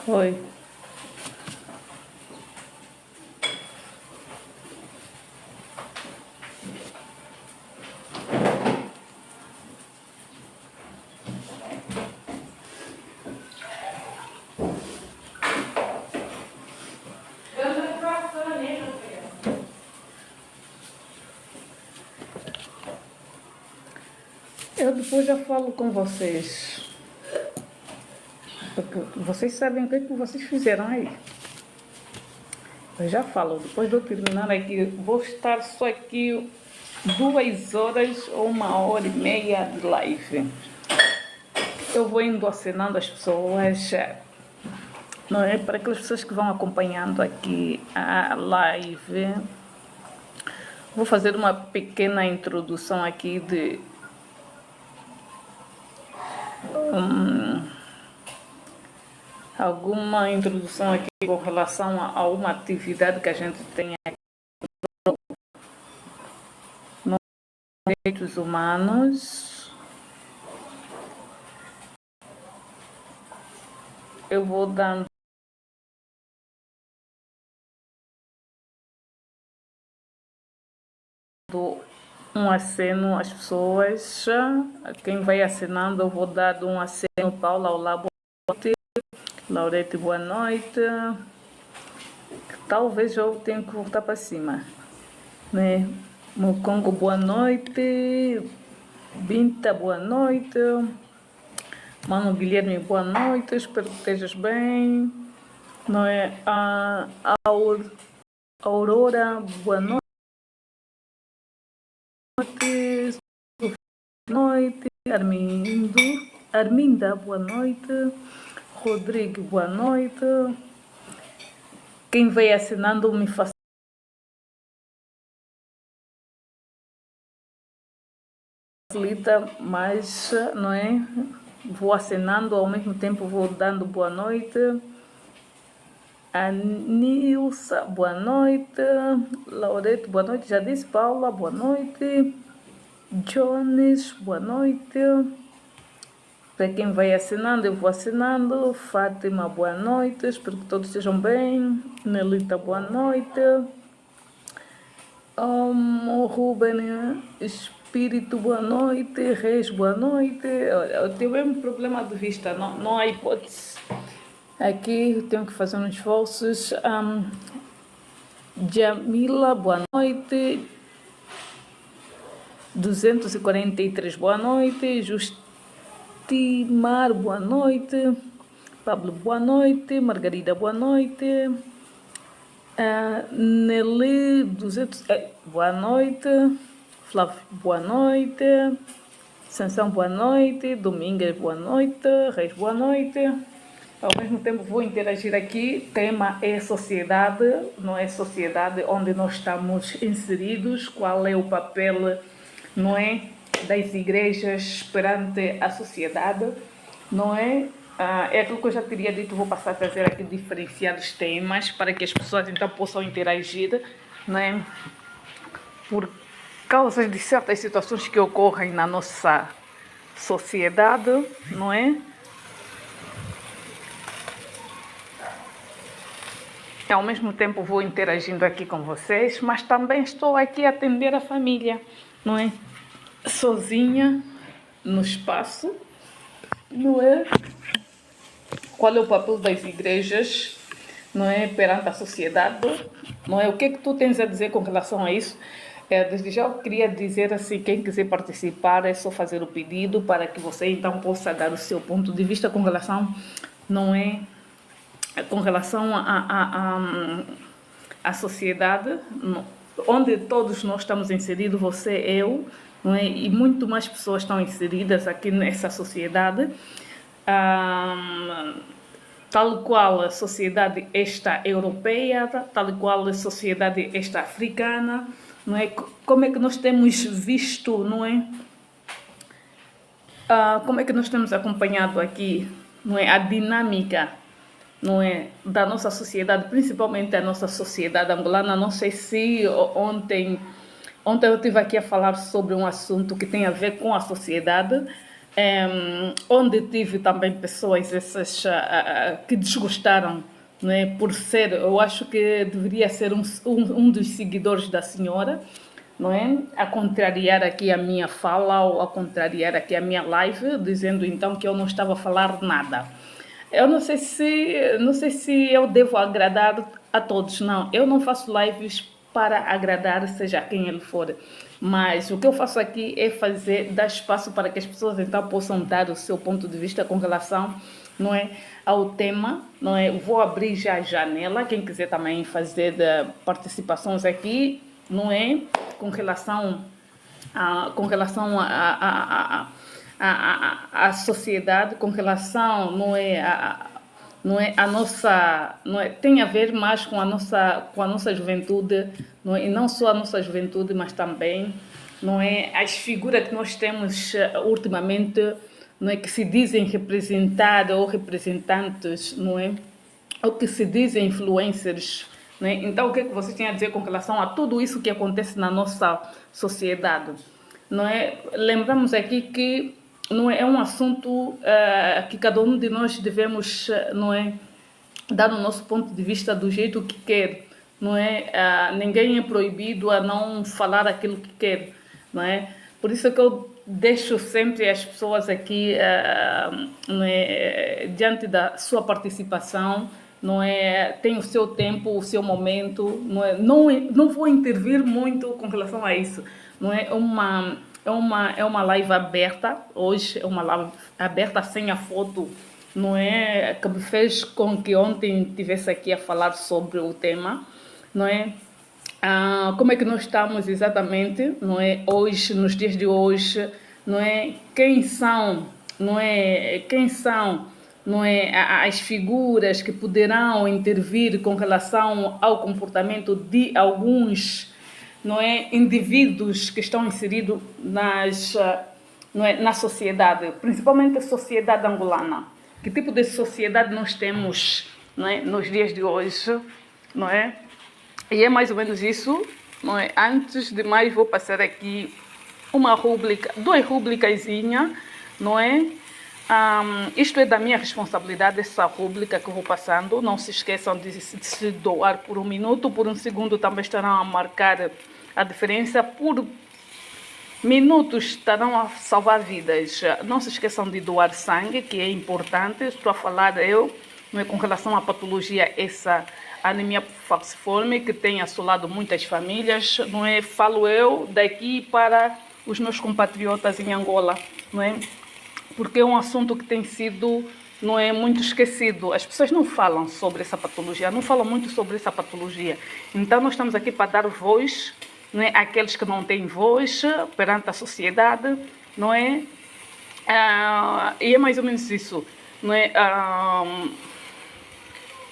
Oi. Eu depois já falo com vocês. Porque vocês sabem o que é que vocês fizeram aí. Eu já falo, depois de eu terminar aqui, vou estar só aqui 2 horas ou 1h30 de live. Eu vou indo acenando as pessoas, não é? Para aquelas pessoas que vão acompanhando aqui a live. Vou fazer uma pequena introdução aqui de alguma introdução aqui com relação a uma atividade que a gente tem aqui nos direitos humanos. Eu vou dando um aceno às pessoas. Quem vai acenando, eu vou dar um aceno. Paula, olá, boa noite. Laurete, boa noite. Talvez eu tenha que voltar para cima, né? Mocongo, boa noite. Binta, boa noite. Mano Guilherme, boa noite. Espero que estejas bem. Não é? A Aurora, boa noite. Boa noite. Arminda, boa noite. Rodrigo, boa noite. Quem vai assinando me facilita mais, não é? Vou assinando, ao mesmo tempo vou dando boa noite. A Nilsa, boa noite. Laureto, boa noite. Já disse. Paula, boa noite. Jones, boa noite. Para quem vai assinando, eu vou assinando. Fátima, boa noite. Espero que todos estejam bem. Nelita, boa noite. Ruben, Espírito, boa noite. Reis, boa noite. Eu tenho o mesmo problema de vista, não há hipótese. Aqui eu tenho que fazer uns esforços. Jamila, boa noite. 243, boa noite. Justimar, boa noite. Pablo, boa noite. Margarida, boa noite. Nelly, 200, boa noite. Flávio, boa noite. Sansão, boa noite. Domingas, boa noite. Reis, boa noite. Ao mesmo tempo vou interagir aqui. Tema é sociedade, não é? Sociedade onde nós estamos inseridos. Qual é o papel, não é, das igrejas perante a sociedade, não é? É aquilo que eu já teria dito. Vou passar a trazer aqui diferenciados temas para que as pessoas então possam interagir, não é? Por causa de certas situações que ocorrem na nossa sociedade, não é? Ao mesmo tempo vou interagindo aqui com vocês, mas também estou aqui a atender a família, não é? Sozinha, no espaço, não é? Qual é o papel das igrejas, não é, perante a sociedade, não é? O que é que tu tens a dizer com relação a isso? Desde já eu queria dizer assim, quem quiser participar é só fazer o pedido para que você então possa dar o seu ponto de vista com relação, não é? Com relação à sociedade, onde todos nós estamos inseridos, você, eu, não é? E muito mais pessoas estão inseridas aqui nessa sociedade, tal qual a sociedade esta europeia, tal qual a sociedade esta africana, não é? Como é que nós temos visto, não é? Como é que nós temos acompanhado aqui, não é, a dinâmica, não é, da nossa sociedade, principalmente a nossa sociedade angolana. Não sei se ontem eu estive aqui a falar sobre um assunto que tem a ver com a sociedade, onde tive também pessoas essas que desgostaram, não é, por ser, eu acho que deveria ser um dos seguidores da senhora, não é, a contrariar aqui a minha fala ou a contrariar aqui a minha live, dizendo então que eu não estava a falar nada. Eu não sei se eu devo agradar a todos, não. Eu não faço lives para agradar seja quem ele for. Mas o que eu faço aqui é dar espaço para que as pessoas então possam dar o seu ponto de vista com relação, não é, ao tema, não é? Vou abrir já a janela, quem quiser também fazer participações aqui, não é? Com relação a sociedade, com relação, não é, não é a nossa, não é, tem a ver mais com a nossa juventude, não é, e não só a nossa juventude, mas também, não é, as figuras que nós temos ultimamente, não é, que se dizem representar ou representantes, não é, ou que se dizem influencers, né? Então, o que é que vocês têm a dizer com relação a tudo isso que acontece na nossa sociedade? Não é? Lembramos aqui que não é um assunto que cada um de nós devemos, não é, dar o nosso ponto de vista do jeito que quer, não é? Ninguém é proibido a não falar aquilo que quer, não é? Por isso é que eu deixo sempre as pessoas aqui, não é, diante da sua participação, não é, tem o seu tempo, o seu momento, não é, não vou intervir muito com relação a isso, não é uma live aberta, hoje é uma live aberta sem a foto, não é, que me fez com que ontem estivesse aqui a falar sobre o tema, não é? Como é que nós estamos exatamente, não é, hoje, nos dias de hoje, não é, quem são, não é, não é, as figuras que poderão intervir com relação ao comportamento de alguns, não é, indivíduos que estão inseridos não é, na sociedade, principalmente a sociedade angolana. Que tipo de sociedade nós temos, não é, nos dias de hoje, não é? E é mais ou menos isso, não é? Antes de mais, vou passar aqui uma rubrica, duas rubricazinhas, não é? Isto é da minha responsabilidade, essa rubrica que eu vou passando. Não se esqueçam de se doar por 1 minuto, por 1 segundo também estarão a marcar a diferença, por minutos estarão a salvar vidas. Não se esqueçam de doar sangue, que é importante. Estou a falar não é, com relação à patologia, essa anemia falciforme, que tem assolado muitas famílias, não é? Falo eu daqui para os meus compatriotas em Angola, não é? Porque é um assunto que tem sido, não é, muito esquecido. As pessoas não falam sobre essa patologia, não falam muito sobre essa patologia. Então nós estamos aqui para dar voz, não é, àqueles que não têm voz perante a sociedade, não é? E é mais ou menos isso, não é?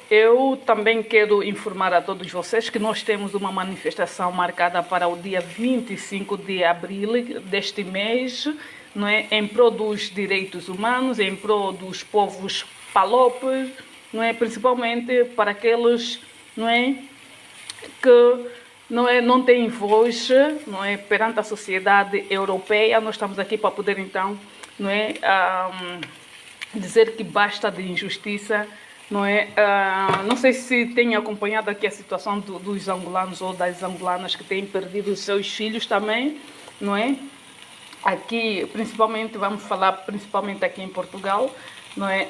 Eu também quero informar a todos vocês que nós temos uma manifestação marcada para o dia 25 de abril deste mês, não é? Em prol dos direitos humanos, em prol dos povos palopes, não é? Principalmente para aqueles, não é, que não têm voz, não é, perante a sociedade europeia. Nós estamos aqui para poder então, não é, dizer que basta de injustiça. Não é? Não sei se têm acompanhado aqui a situação dos angolanos ou das angolanas que têm perdido os seus filhos também, não é? Aqui, principalmente, vamos falar principalmente aqui em Portugal, não é?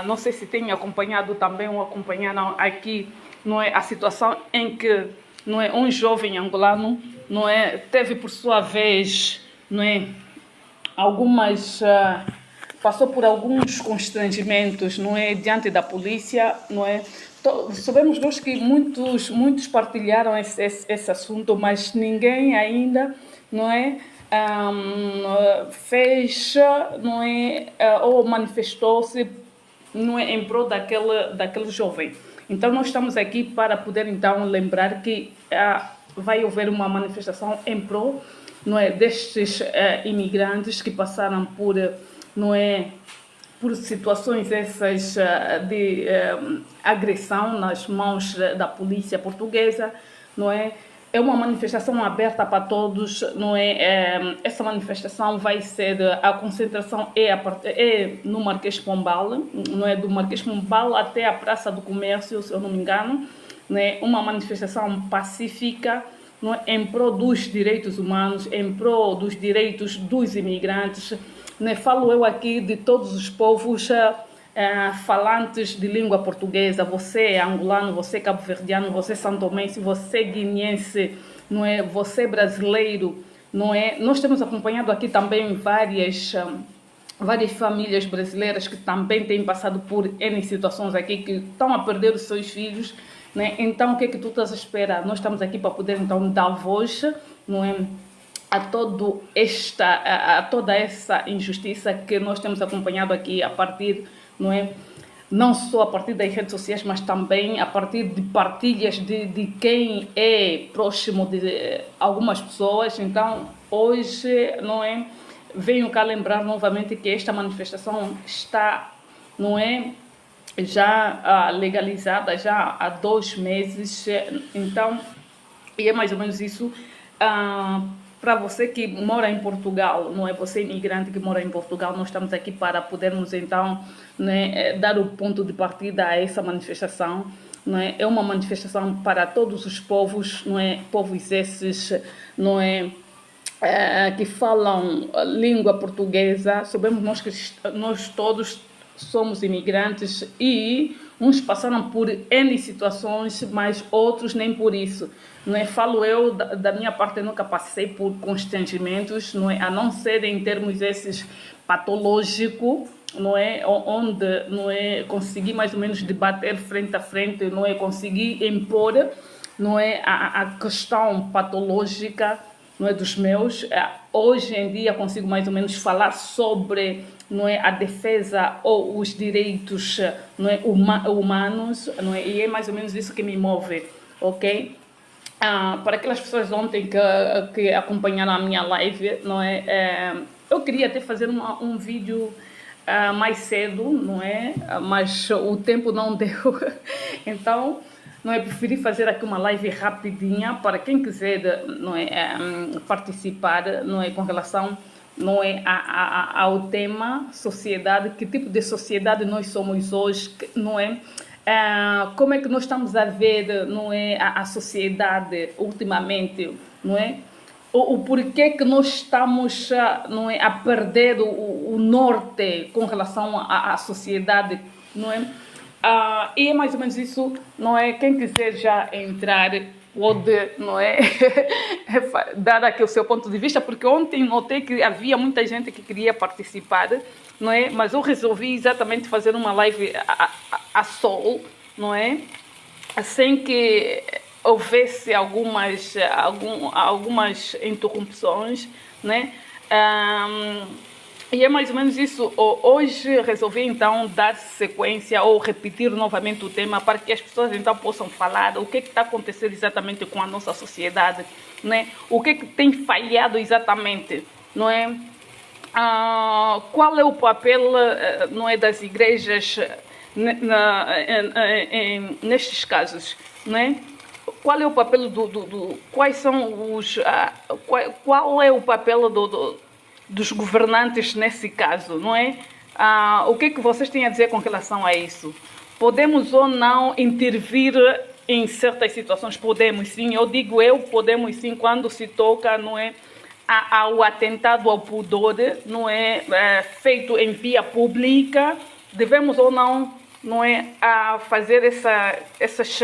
Não sei se têm acompanhado também ou acompanharam aqui, não é, a situação em que, não é, um jovem angolano, não é, teve por sua vez, não é, passou por alguns constrangimentos, não é, diante da polícia, não é? Sabemos nós que muitos partilharam esse assunto, mas ninguém ainda, não é, fez, não é, ou manifestou-se, não é, em prol daquele jovem. Então nós estamos aqui para poder então lembrar que vai haver uma manifestação em prol, não é, destes imigrantes que passaram por, não é, por situações essas de agressão nas mãos da polícia portuguesa, não é? é uma manifestação aberta para todos, não é? Essa manifestação vai ser, a concentração é no Marquês de Pombal, não é? Do Marquês de Pombal até a Praça do Comércio, se eu não me engano, né? Uma manifestação pacífica, não é? Em prol dos direitos humanos, em prol dos direitos dos imigrantes, né? Falo eu aqui de todos os povos falantes de língua portuguesa. Você é angolano, você é cabo-verdiano, você é santomense, você é guineense, não é? Você é brasileiro, não é? Nós temos acompanhado aqui também várias famílias brasileiras que também têm passado por N situações aqui, que estão a perder os seus filhos, né? Então, o que é que tu estás a esperar? Nós estamos aqui para poder, então, dar voz, não é? A toda essa injustiça que nós temos acompanhado aqui a partir, não é? Não só a partir das redes sociais, mas também a partir de partilhas de quem é próximo de algumas pessoas. Então, hoje, não é? Venho cá lembrar novamente que esta manifestação está, não é? Já legalizada já há 2 meses. Então, e é mais ou menos isso. Para você que mora em Portugal, não é? Você imigrante que mora em Portugal, nós estamos aqui para podermos então, né, dar o ponto de partida a essa manifestação. Não é? É uma manifestação para todos os povos, não é? Povos esses, não é? Que falam língua portuguesa. Sabemos nós todos somos imigrantes e uns passaram por N situações, mas outros nem por isso. Não é? Falo eu, da minha parte, eu nunca passei por constrangimentos, não é? A não ser em termos esses patológicos, não é? Onde, não é? Consegui mais ou menos debater frente a frente, não é? Consegui impor, não é? A questão patológica, não é? Dos meus. Hoje em dia consigo mais ou menos falar sobre, não é? A defesa ou os direitos, não é? Humanos, não é? E é mais ou menos isso que me move, ok? Para aquelas pessoas ontem que acompanharam a minha live, não é? Eu queria até fazer um vídeo mais cedo, não é? Mas o tempo não deu. Então, não é? Preferi fazer aqui uma live rapidinha para quem quiser, não é? Participar, não é? Com relação, não é? Ao tema sociedade, que tipo de sociedade nós somos hoje, não é? Como é que nós estamos a ver, não é? A sociedade ultimamente, não é? O porquê que nós estamos, não é? A perder o norte com relação à sociedade, não é? E é mais ou menos isso, não é? Quem quiser já entrar pode, não é? Dar aqui o seu ponto de vista, porque ontem notei que havia muita gente que queria participar, não é? Mas eu resolvi exatamente fazer uma live a sol, não é? Sem que houvesse algumas interrupções, né? E é mais ou menos isso. Hoje resolvi então dar sequência ou repetir novamente o tema para que as pessoas então possam falar o que está acontecendo exatamente com a nossa sociedade, né? O que tem falhado exatamente, não é? Qual é o papel, não é, das igrejas nestes casos, não é? Qual é o papel quais são os qual é o papel dos governantes nesse caso, não é? O que vocês têm a dizer com relação a isso? Podemos ou não intervir em certas situações? Podemos sim, eu digo podemos sim, quando se toca, não é? Ao atentado ao pudor, não é? Feito em via pública, devemos ou não, não é? Fazer essas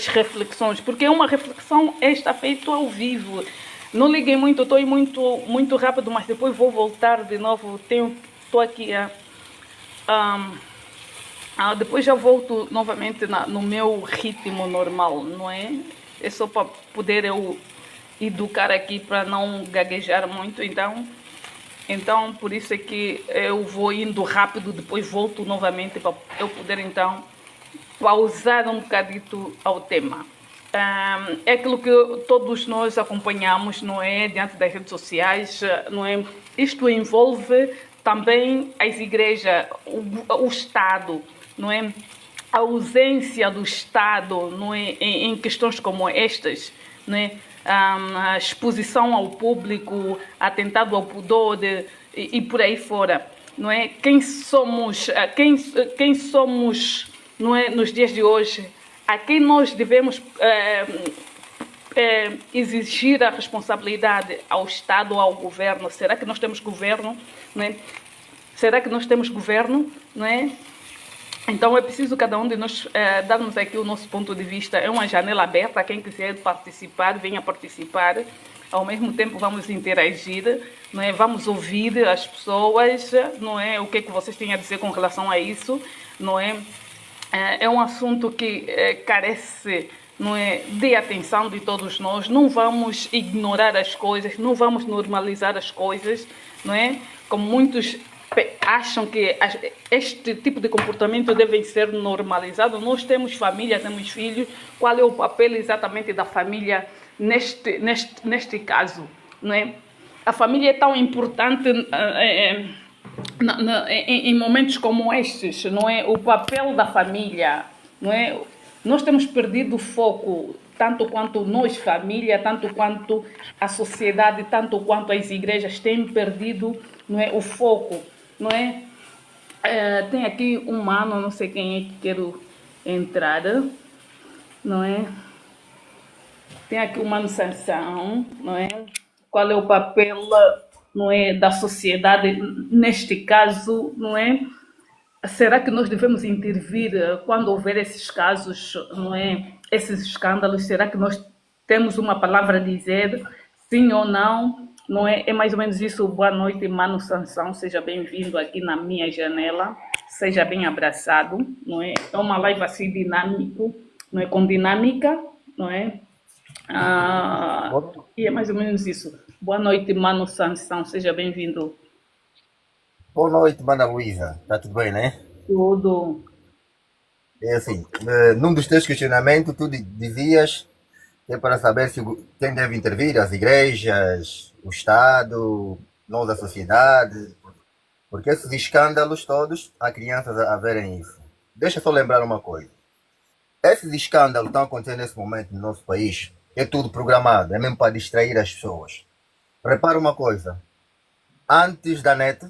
reflexões, porque é uma reflexão esta feita ao vivo. Não liguei muito, estou muito rápido, mas depois vou voltar de novo. Estou aqui. Depois já volto novamente no meu ritmo normal, não é? É só para poder eu educar aqui, para não gaguejar muito. Então, por isso é que eu vou indo rápido, depois volto novamente para eu poder então pausar um bocadito ao tema. É aquilo que todos nós acompanhamos, não é? Diante das redes sociais, não é? Isto envolve também as igrejas, o Estado, não é? a ausência do Estado, não é, em questões como estas, não é, a exposição ao público, atentado ao pudor e por aí fora, não é? Quem somos, não é, nos dias de hoje, a quem nós devemos exigir a responsabilidade ao Estado ou ao governo? Será que nós temos governo, não é? Será que nós temos governo, não é? Então é preciso cada um de nós darmos aqui o nosso ponto de vista. É uma janela aberta, quem quiser participar, venha participar. Ao mesmo tempo vamos interagir, não é? Vamos ouvir as pessoas, não é? O que é que vocês têm a dizer com relação a isso, não é? É um assunto que carece, não é, de atenção de todos nós. Não vamos ignorar as coisas, não vamos normalizar as coisas, não é? Como muitos acham que este tipo de comportamento deve ser normalizado. Nós temos família, temos filhos. Qual é o papel exatamente da família neste caso, não é? A família é tão importante em momentos como estes, não é? O papel da família, não é? Nós temos perdido o foco, tanto quanto nós, família, tanto quanto a sociedade, tanto quanto as igrejas têm perdido, não é, o foco, não é? Tem aqui um mano, não sei quem é que quero entrar, não é? Tem aqui o mano Sansão, não é? Qual é o papel, não é, da sociedade neste caso, não é? Será que nós devemos intervir quando houver esses casos, não é? Esses escândalos? Será que nós temos uma palavra a dizer, sim ou não? Não é? É mais ou menos isso. Boa noite, Mano Sansão. Seja bem-vindo aqui na minha janela. Seja bem abraçado, não é? É uma live assim dinâmico, não é? Com dinâmica, não é? E é mais ou menos isso. Boa noite, Mano Sansão. Seja bem-vindo. Boa noite, Mana Luísa. Está tudo bem, né? Tudo. É assim, num dos teus questionamentos, tu dizias que é para saber se quem deve intervir, as igrejas, o Estado, nós, a sociedade, porque esses escândalos todos, há crianças a verem isso. Deixa eu só lembrar uma coisa. Esses escândalos estão acontecendo nesse momento no nosso país, é tudo programado, é mesmo para distrair as pessoas. Repara uma coisa, antes da net,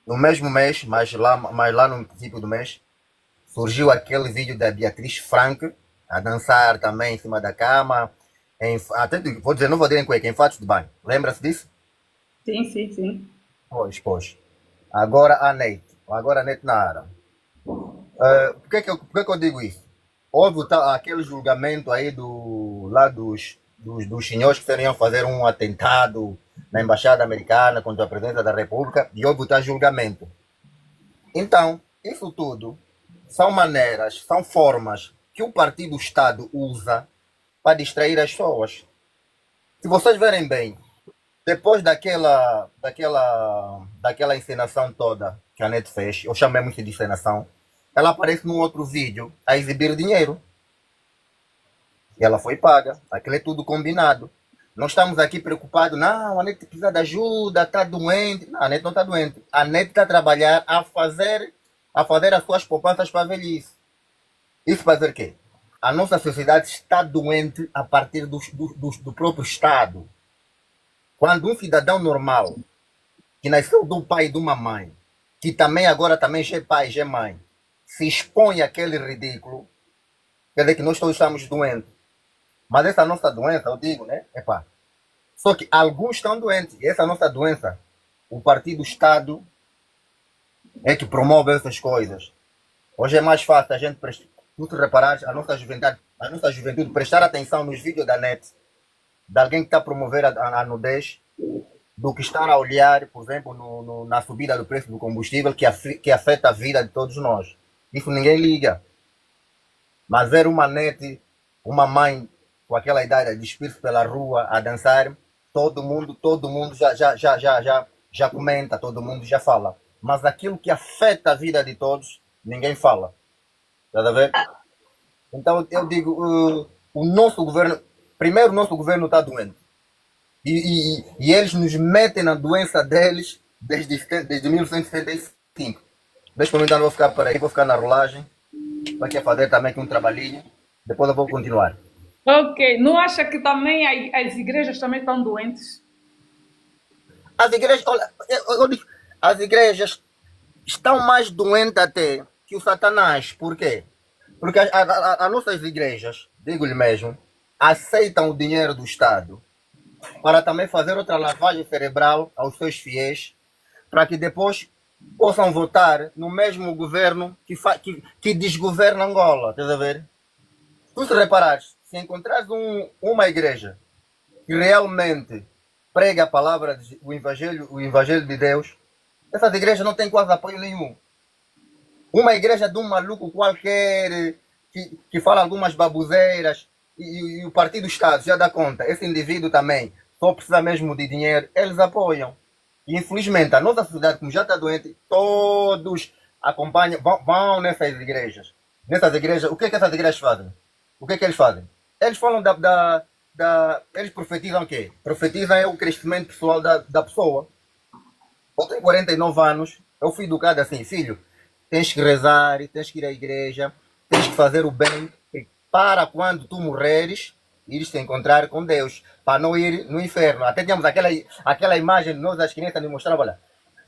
no mesmo mês, mas lá no princípio do mês, surgiu aquele vídeo da Beatriz Frank a dançar também em cima da cama. Até vou dizer, não vou dizer em cueca, em fatos de banho. Lembra-se disso? Sim, sim, sim. Pois. Agora a Neite Nara. Por que eu digo isso? Houve aquele julgamento aí dos senhores que teriam fazer um atentado na Embaixada Americana contra a Presidência da República e houve o tal julgamento. Então, isso tudo são maneiras, são formas que o partido Estado usa para distrair as pessoas. Se vocês verem bem, depois daquela encenação toda que a NET fez, eu chamei muito de encenação, ela aparece num outro vídeo a exibir dinheiro. E ela foi paga. Aquilo é tudo combinado. Nós estamos aqui preocupados. Não, a NET precisa de ajuda, está doente. Não, a NET não está doente. A NET está a trabalhar a fazer as suas poupanças para a velhice. Isso para dizer o quê? A nossa sociedade está doente a partir do próprio Estado. Quando um cidadão normal, que nasceu de um pai e de uma mãe, que também agora também já é pai, já é mãe, se expõe àquele ridículo, quer dizer que nós todos estamos doentes. Mas essa nossa doença, eu digo, né? Só que alguns estão doentes. E essa nossa doença, o partido Estado é que promove essas coisas. Hoje é mais fácil a gente, tu te reparares, a nossa juventude prestar atenção nos vídeos da net de alguém que está a promover a nudez, do que estar a olhar, por exemplo, na subida do preço do combustível que afeta a vida de todos nós. Isso ninguém liga. Mas ver uma net, uma mãe com aquela idade a despir-se pela rua, a dançar, todo mundo já comenta, todo mundo já fala. Mas aquilo que afeta a vida de todos, ninguém fala. Está a ver? Então eu digo, o nosso governo, primeiro o nosso governo está doente. E eles nos metem na doença deles desde 1975. Deixa eu não vou ficar por aí, vou ficar na rolagem. Vai querer fazer também aqui um trabalhinho. Depois eu vou continuar. Ok. Não acha que também as igrejas também estão doentes? As igrejas, olha, as igrejas estão mais doentes até que o Satanás. Por quê? Porque as nossas igrejas, digo-lhe mesmo, aceitam o dinheiro do Estado para também fazer outra lavagem cerebral aos seus fiéis, para que depois possam votar no mesmo governo que desgoverna Angola. Estás a ver? Tu se reparares, se encontrares uma igreja que realmente prega a palavra, o evangelho de Deus, essas igrejas não têm quase apoio nenhum. Uma igreja de um maluco qualquer que fala algumas baboseiras e o partido Estado já dá conta, esse indivíduo também só precisa mesmo de dinheiro, eles apoiam. E infelizmente a nossa sociedade, como já está doente, todos acompanham, vão nessas igrejas. Nessas igrejas, o que é que essas igrejas fazem? O que é que eles fazem? Eles falam eles profetizam o quê? Profetizam o crescimento pessoal da pessoa. Eu tenho 49 anos, eu fui educado assim, filho, tens que rezar, tens que ir à igreja, tens que fazer o bem, para quando tu morreres, ires te encontrar com Deus, para não ir no inferno. Até tínhamos aquela imagem, nós as crianças nos mostravam, olha,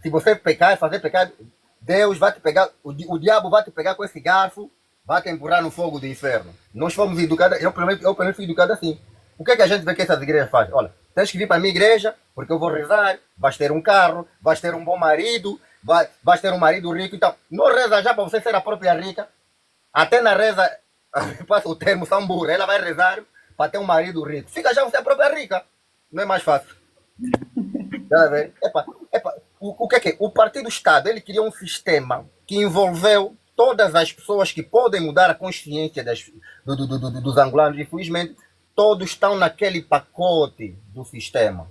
se você pecar, fazer pecado, Deus vai te pegar, o diabo vai te pegar com esse garfo, vai te empurrar no fogo do inferno. Nós fomos educados, eu pelo menos fui educado assim. O que é que a gente vê que essas igrejas fazem? Olha, tens que vir para a minha igreja, porque eu vou rezar, vais ter um carro, vais ter um bom marido, vais ter um marido rico. Então, não reza já para você ser a própria rica. Até na reza, passa o termo sambura, ela vai rezar para ter um marido rico. Fica já você a própria rica. Não é mais fácil. Tá vendo? O que é que é? O Partido Estado, ele criou um sistema que envolveu todas as pessoas que podem mudar a consciência dos angolanos. Infelizmente, todos estão naquele pacote do sistema.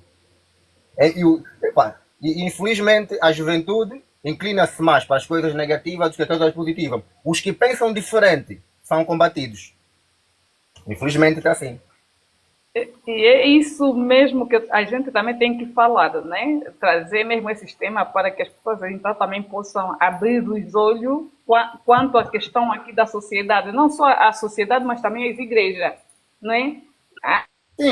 E infelizmente a juventude inclina-se mais para as coisas negativas do que as coisas positivas. Os que pensam diferente são combatidos. Infelizmente está assim. E é isso mesmo que a gente também tem que falar, né? Trazer mesmo esse tema para que as pessoas então também possam abrir os olhos quanto à questão aqui da sociedade, não só a sociedade, mas também as igrejas, né? Sim,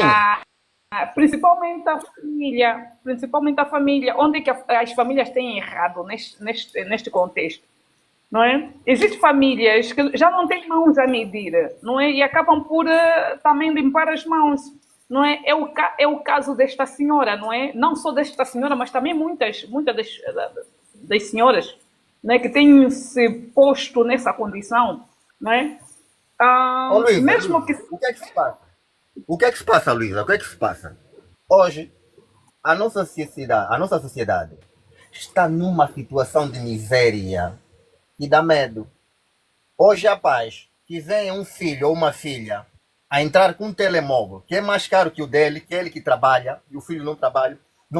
Principalmente a família, onde é que as famílias têm errado neste contexto, não é? Existem famílias que já não têm mãos a medir, não é? E acabam por também limpar as mãos, não é? É o caso desta senhora, não é? Não só desta senhora, mas também muitas das senhoras, não é? Que têm se posto nessa condição, não é? ô Luísa, Mesmo que o que é que se passa? O que é que se passa, Luísa? O que é que se passa? Hoje, a nossa sociedade está numa situação de miséria e dá medo. Hoje, rapaz, que vem um filho ou uma filha a entrar com um telemóvel que é mais caro que o dele, que é ele que trabalha, e o filho não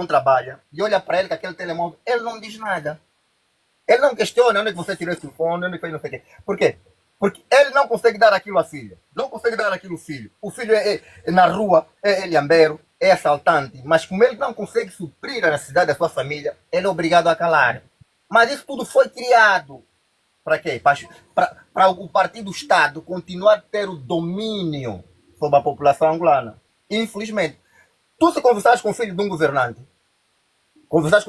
trabalha, e olha para ele com aquele telemóvel, ele não diz nada. Ele não questiona onde é que você tirou esse telefone, onde é que fez não sei o quê. Por quê? Porque ele não consegue dar aquilo à filha. Não consegue dar aquilo ao filho. O filho é na rua, é lhambeiro, é assaltante. Mas como ele não consegue suprir a necessidade da sua família, ele é obrigado a calar. Mas isso tudo foi criado. Para quê? Para o partido Estado continuar a ter o domínio sobre a população angolana. Infelizmente. Tu se conversares com o filho de um governante, conversares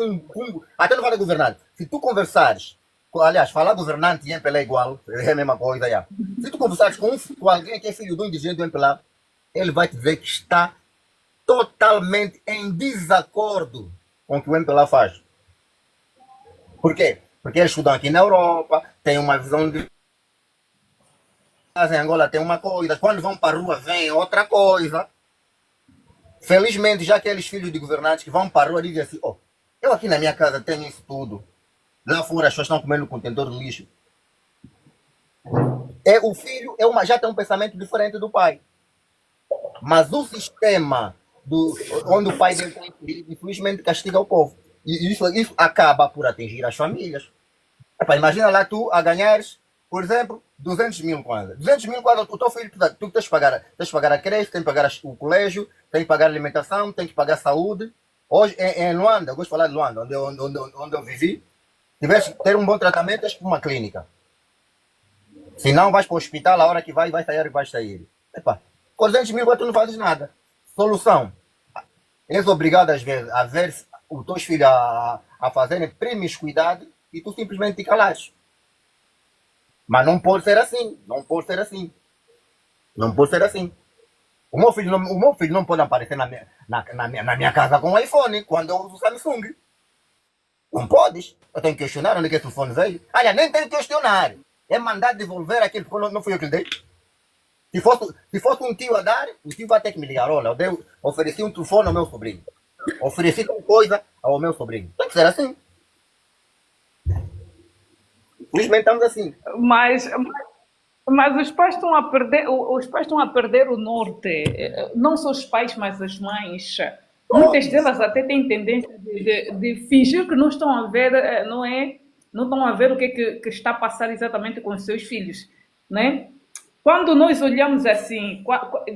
até não fala governante. Se tu conversares, aliás, falar governante e MPLA é igual, é a mesma coisa, já. Se tu conversares com alguém que é filho de um indigente do MPLA, ele vai te dizer que está totalmente em desacordo com o que o MPLA faz. Por quê? Porque eles estudam aqui na Europa, têm uma visão de. Em Angola tem uma coisa, quando vão para a rua vem outra coisa. Felizmente, já aqueles filhos de governantes que vão para a rua dizem assim: oh, eu aqui na minha casa tenho isso tudo. Lá fora as pessoas estão comendo no contentor de lixo. O filho já tem um pensamento diferente do pai. Mas o sistema onde o pai dele tem filho, infelizmente castiga o povo. E isso acaba por atingir as famílias. Epá, imagina lá tu a ganhares, por exemplo, 200 mil kwanza. 200 mil kwanza, o teu filho, tu tens que pagar a creche, tens que pagar o colégio, tens que pagar a alimentação, tens que pagar a saúde. Hoje, em Luanda, eu gosto de falar de Luanda, onde eu vivi, tivesse que ter um bom tratamento, tens que ir para uma clínica. Se não, vais para o hospital, a hora que vai sair e vai sair. Epá, com 200 mil tu não fazes nada. Solução. És obrigado às vezes a ver os teus filhos a fazerem promiscuidade e tu simplesmente te calas. Mas não pode ser assim. Não pode ser assim. Não pode ser assim. O meu filho não pode aparecer na minha casa com um iPhone quando eu uso o Samsung. Não podes. Eu tenho que questionar onde é que esse telefone veio. Olha, nem tenho que questionar. É mandar devolver aquele telefone, não fui eu que lhe dei. Se fosse um tio a dar, o tio vai ter que me ligar. Olha, ofereci um telefone ao meu sobrinho. Ofereci tal coisa ao meu sobrinho. Tem que ser assim. Infelizmente estamos assim. Mas, mas os pais estão a perder, os pais estão a perder o norte. Não só os pais, mas as mães. Muitas Todos. delas até têm tendência de fingir que não estão a ver, não é? Não estão a ver o que é que está a passar exatamente com os seus filhos, né? Quando nós olhamos assim,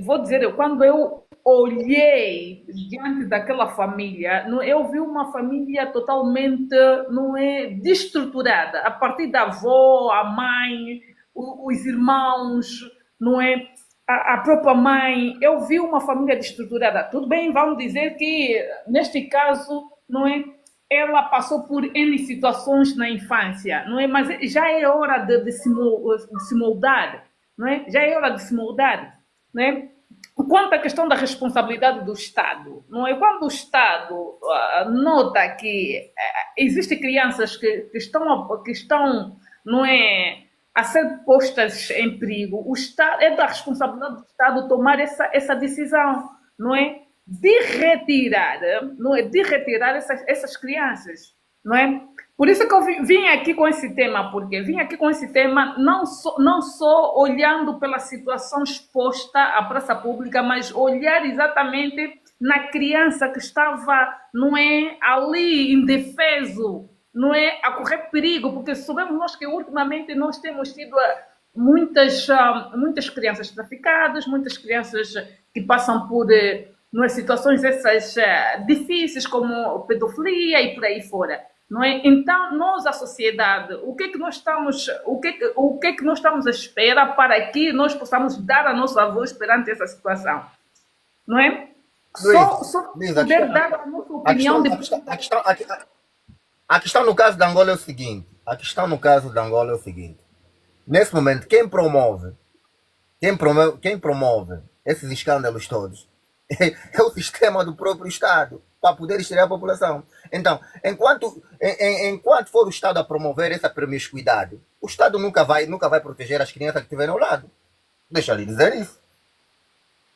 vou dizer, quando eu olhei diante daquela família, eu vi uma família totalmente, não é, destruturada, a partir da avó, a mãe, os irmãos, não é, a própria mãe, eu vi uma família destruturada. Tudo bem, vamos dizer que neste caso, não é, ela passou por N situações na infância, não é? Mas já é hora de se moldar, não é? Já é hora de se moldar, não é? Quanto à questão da responsabilidade do Estado, não é? Quando o Estado nota que existem crianças que estão, não é, a ser postas em perigo, o Estado, é da responsabilidade do Estado tomar essa decisão, não é? De retirar, não é? De retirar essas crianças, não é? Por isso que eu vim aqui com esse tema, porque vim aqui com esse tema não só olhando pela situação exposta à praça pública, mas olhar exatamente na criança que estava, não é, ali indefeso, não é, a correr perigo, porque sabemos nós que ultimamente nós temos tido muitas crianças traficadas, muitas crianças que passam por não é, situações essas difíceis, como pedofilia e por aí fora. Não é? Então, nós, a sociedade, o que é que nós estamos à espera para que nós possamos dar a nossa voz perante essa situação? Não é? Luís, Só Luís, poder dar a nossa a opinião questão, de. a questão no caso de Angola é o seguinte. A questão no caso de Angola é o seguinte. Nesse momento, quem promove esses escândalos todos é o sistema do próprio Estado para poder extrair a população. Então, enquanto for o Estado a promover essa promiscuidade, o Estado nunca vai proteger as crianças que estiverem ao lado. Deixa eu lhe dizer isso.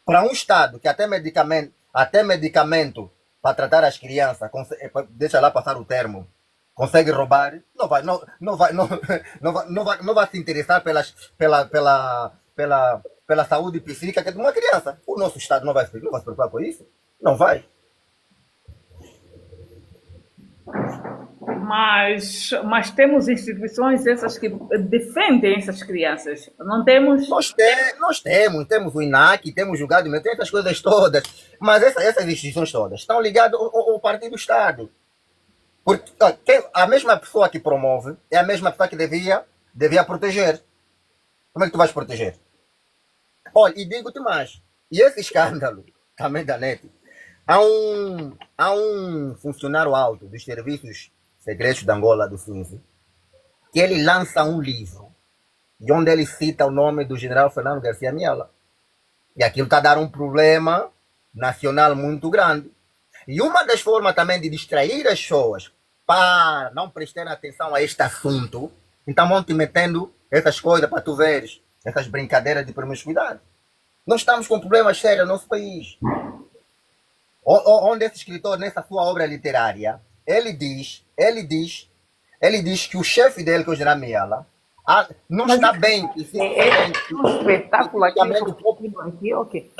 Para um Estado que até medicamento para tratar as crianças, deixa lá passar o termo, consegue roubar, não vai se interessar pela saúde psíquica de uma criança. O nosso Estado não vai se preocupar com isso. Não vai. Mas temos instituições essas que defendem essas crianças. Não temos. Nós temos o INAC, temos o GAD, tem essas coisas todas, mas essas instituições todas estão ligadas ao partido do Estado. Porque a mesma pessoa que promove é a mesma pessoa que devia proteger. Como é que tu vais proteger? Olha, e digo-te mais, e esse escândalo também da NET, há um funcionário alto dos serviços secretos de Angola, do SUNSI, que ele lança um livro de onde ele cita o nome do general Fernando Garcia Miela. E aquilo está a dar um problema nacional muito grande. E uma das formas também de distrair as pessoas para não prestarem atenção a este assunto, então vão te metendo essas coisas para tu veres, essas brincadeiras de promiscuidade. Nós estamos com problemas sérios no nosso país. Onde esse escritor, nessa sua obra literária, ele diz que o chefe dele, que é o general Miela, não Mas está bem um espetáculo aqui. Ok.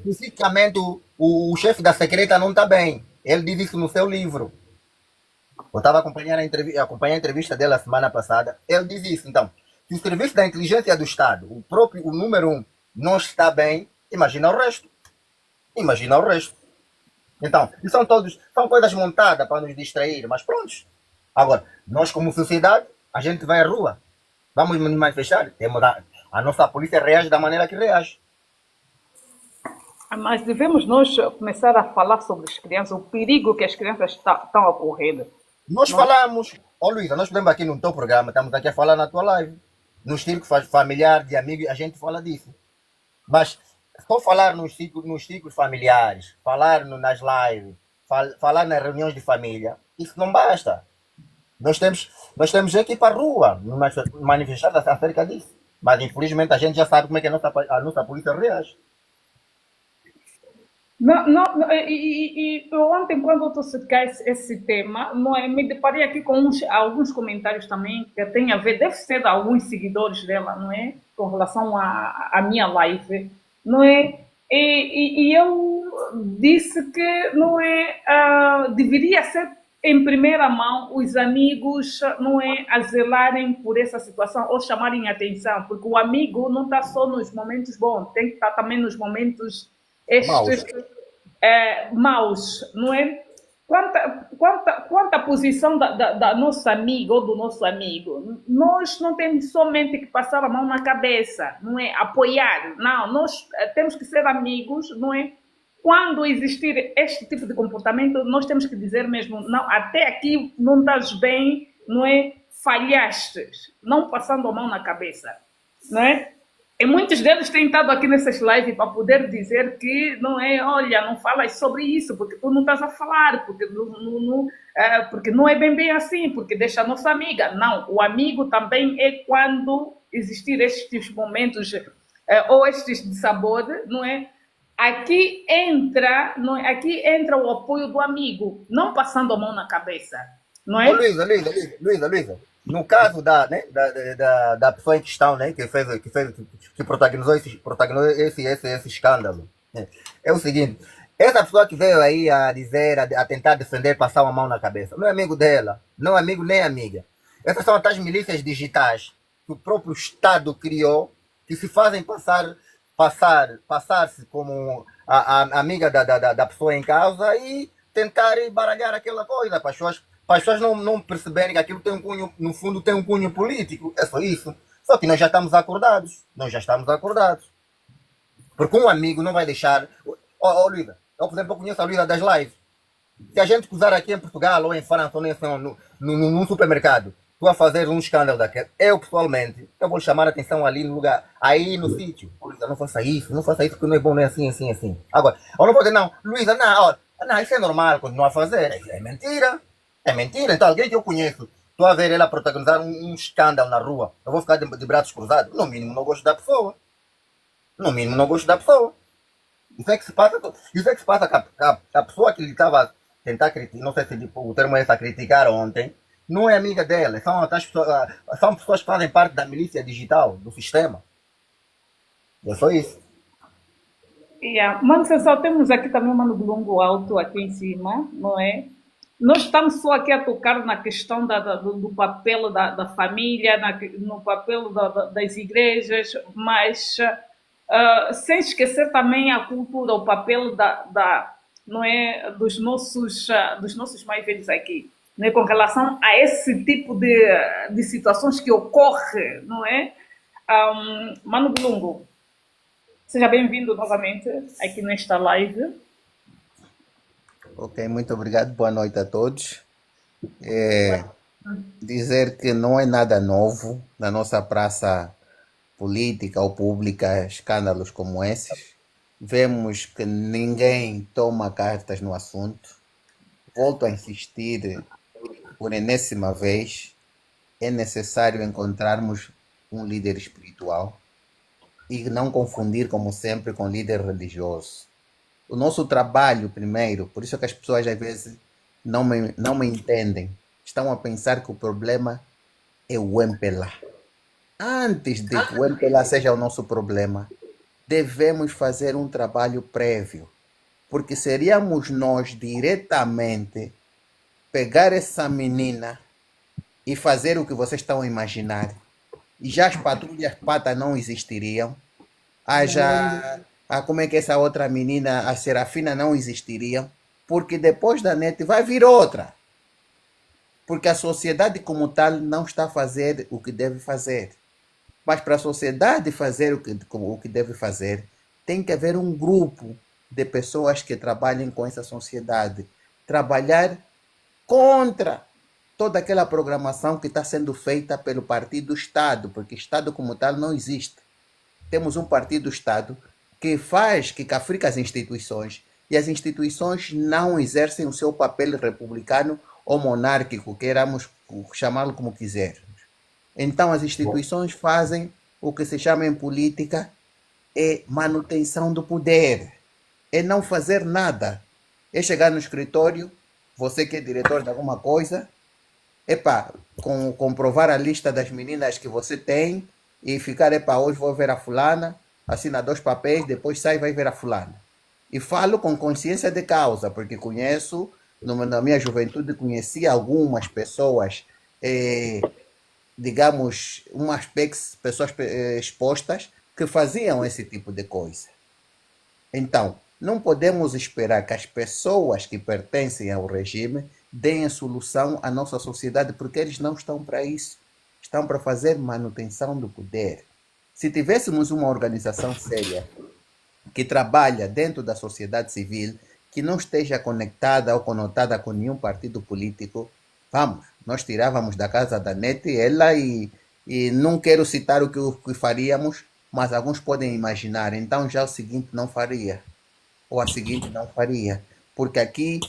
fisicamente o chefe da secreta não está bem. Ele diz isso no seu livro. Eu estava acompanhando a entrevista dele a semana passada. Ele diz isso. Então, se o serviço da inteligência do Estado, o número 1, não está bem, imagina o resto. Imagina o resto. Então, e são coisas montadas para nos distrair, mas pronto. Agora, nós como sociedade, a gente vai à rua. Vamos nos manifestar? A nossa polícia reage da maneira que reage. Mas devemos nós começar a falar sobre as crianças, o perigo que as crianças estão a correr. Nós Não é? falamos, ó Luísa, nós podemos aqui no teu programa, estamos aqui a falar na tua live. No estilo familiar, de amigo, a gente fala disso. Mas só falar nos ciclos familiares, falar nas lives, falar nas reuniões de família, isso não basta. Nós temos que ir para a rua, manifestar acerca disso. Mas infelizmente a gente já sabe como é que a nossa polícia reage. Não, não, e ontem, quando eu toquei esse tema, não é, me deparei aqui com alguns comentários também que têm a ver, deve ser de alguns seguidores dela, não é? Com relação à minha live, não é? E eu disse que, não é, deveria ser em primeira mão os amigos, não é, a zelarem por essa situação ou chamarem atenção, porque o amigo não está só nos momentos bons, tem que estar também nos momentos estes Maus. maus, não é? Quanto à posição da nossa amiga ou do nosso amigo, nós não temos somente que passar a mão na cabeça, não é? Apoiar, não, nós temos que ser amigos, não é? Quando existir este tipo de comportamento, nós temos que dizer mesmo, não, até aqui não estás bem, não é? Falhaste, não passando a mão na cabeça, não é? E muitos deles têm estado aqui nessas lives para poder dizer que não é, olha, não falas sobre isso, porque tu não estás a falar, porque não é bem assim, porque deixa a nossa amiga. Não, o amigo também é quando existir estes momentos ou estes de sabor, não é? Aqui entra, não é? Aqui entra o apoio do amigo, não passando a mão na cabeça, não Ô é? Luísa, no caso da pessoa em questão, né, que protagonizou esse escândalo, né, é o seguinte, essa pessoa que veio aí a dizer, a tentar defender, passar uma mão na cabeça, não é amigo dela, não é amigo nem amiga. Essas são as tais milícias digitais que o próprio Estado criou, que se fazem passar-se como a amiga da pessoa em causa e tentar baralhar aquela coisa para as pessoas não perceberem que aquilo tem um cunho, no fundo tem um cunho político. É só isso. Só que nós já estamos acordados. Nós já estamos acordados. Porque um amigo não vai deixar. Ó, Luísa, eu, por exemplo, eu conheço a Luísa das lives. Se a gente cruzar aqui em Portugal ou em França ou num supermercado, tu a fazer um escândalo daquele, eu pessoalmente, eu vou chamar a atenção ali no lugar, aí no sítio. Luísa, não faça isso, não faça isso, porque não é bom, não é assim, assim, assim. Agora, eu não vou dizer, não, Luísa, não, ó, não, isso é normal, continuar a fazer. Isso é mentira. É mentira. Então, alguém que eu conheço, estou a ver ela protagonizar um escândalo na rua, eu vou ficar de braços cruzados? No mínimo, não gosto da pessoa. No mínimo, não gosto da pessoa. Isso é que se passa com a pessoa que ele estava a tentar criticar, não sei se o termo é esse, a criticar ontem, não é amiga dela, são pessoas que fazem parte da milícia digital, do sistema. É só isso. Yeah. Mano Sensal, temos aqui também o Mano Longo Alto aqui em cima, não é? Nós estamos só aqui a tocar na questão do papel da família, no papel das igrejas, mas sem esquecer também a cultura, o papel não é, dos nossos mais velhos aqui, não é, com relação a esse tipo de situações que ocorrem, não é? Mano Lungo, seja bem-vindo novamente aqui nesta live. Ok, muito obrigado. Boa noite a todos. Dizer que não é nada novo na nossa praça política ou pública escândalos como esses. Vemos que ninguém toma cartas no assunto. Volto a insistir por enésima vez, é necessário encontrarmos um líder espiritual e não confundir, como sempre, com líder religioso. O nosso trabalho, primeiro, por isso é que as pessoas às vezes não me entendem, estão a pensar que o problema é o MPLA. Antes de que o MPLA seja o nosso problema, devemos fazer um trabalho prévio, porque seríamos nós diretamente pegar essa menina e fazer o que vocês estão a imaginar. E já as patrulhas pata não existiriam. Como é que essa outra menina, a Serafina, não existiria, porque depois da net vai vir outra. Porque a sociedade como tal não está a fazer o que deve fazer. Mas para a sociedade fazer o que deve fazer, tem que haver um grupo de pessoas que trabalhem com essa sociedade. Trabalhar contra toda aquela programação que está sendo feita pelo partido Estado, porque Estado como tal não existe. Temos um partido Estado que faz, que cafrica as instituições, e as instituições não exercem o seu papel republicano ou monárquico, queiramos chamá-lo como quisermos. Então as instituições fazem o que se chama em política manutenção do poder, é não fazer nada, é chegar no escritório, você que é diretor de alguma coisa, comprovar a lista das meninas que você tem e ficar, hoje vou ver a fulana, assina 2 papéis, depois sai e vai ver a fulana. E falo com consciência de causa, porque conheço, na minha juventude, conheci algumas pessoas, digamos, pessoas expostas que faziam esse tipo de coisa. Então, não podemos esperar que as pessoas que pertencem ao regime deem a solução à nossa sociedade, porque eles não estão para isso. Estão para fazer manutenção do poder. Se tivéssemos uma organização séria que trabalha dentro da sociedade civil, que não esteja conectada ou conotada com nenhum partido político, nós tirávamos da casa da NET ela e não quero citar o que faríamos, mas alguns podem imaginar. Então já o seguinte não faria, ou a seguinte não faria, porque aqui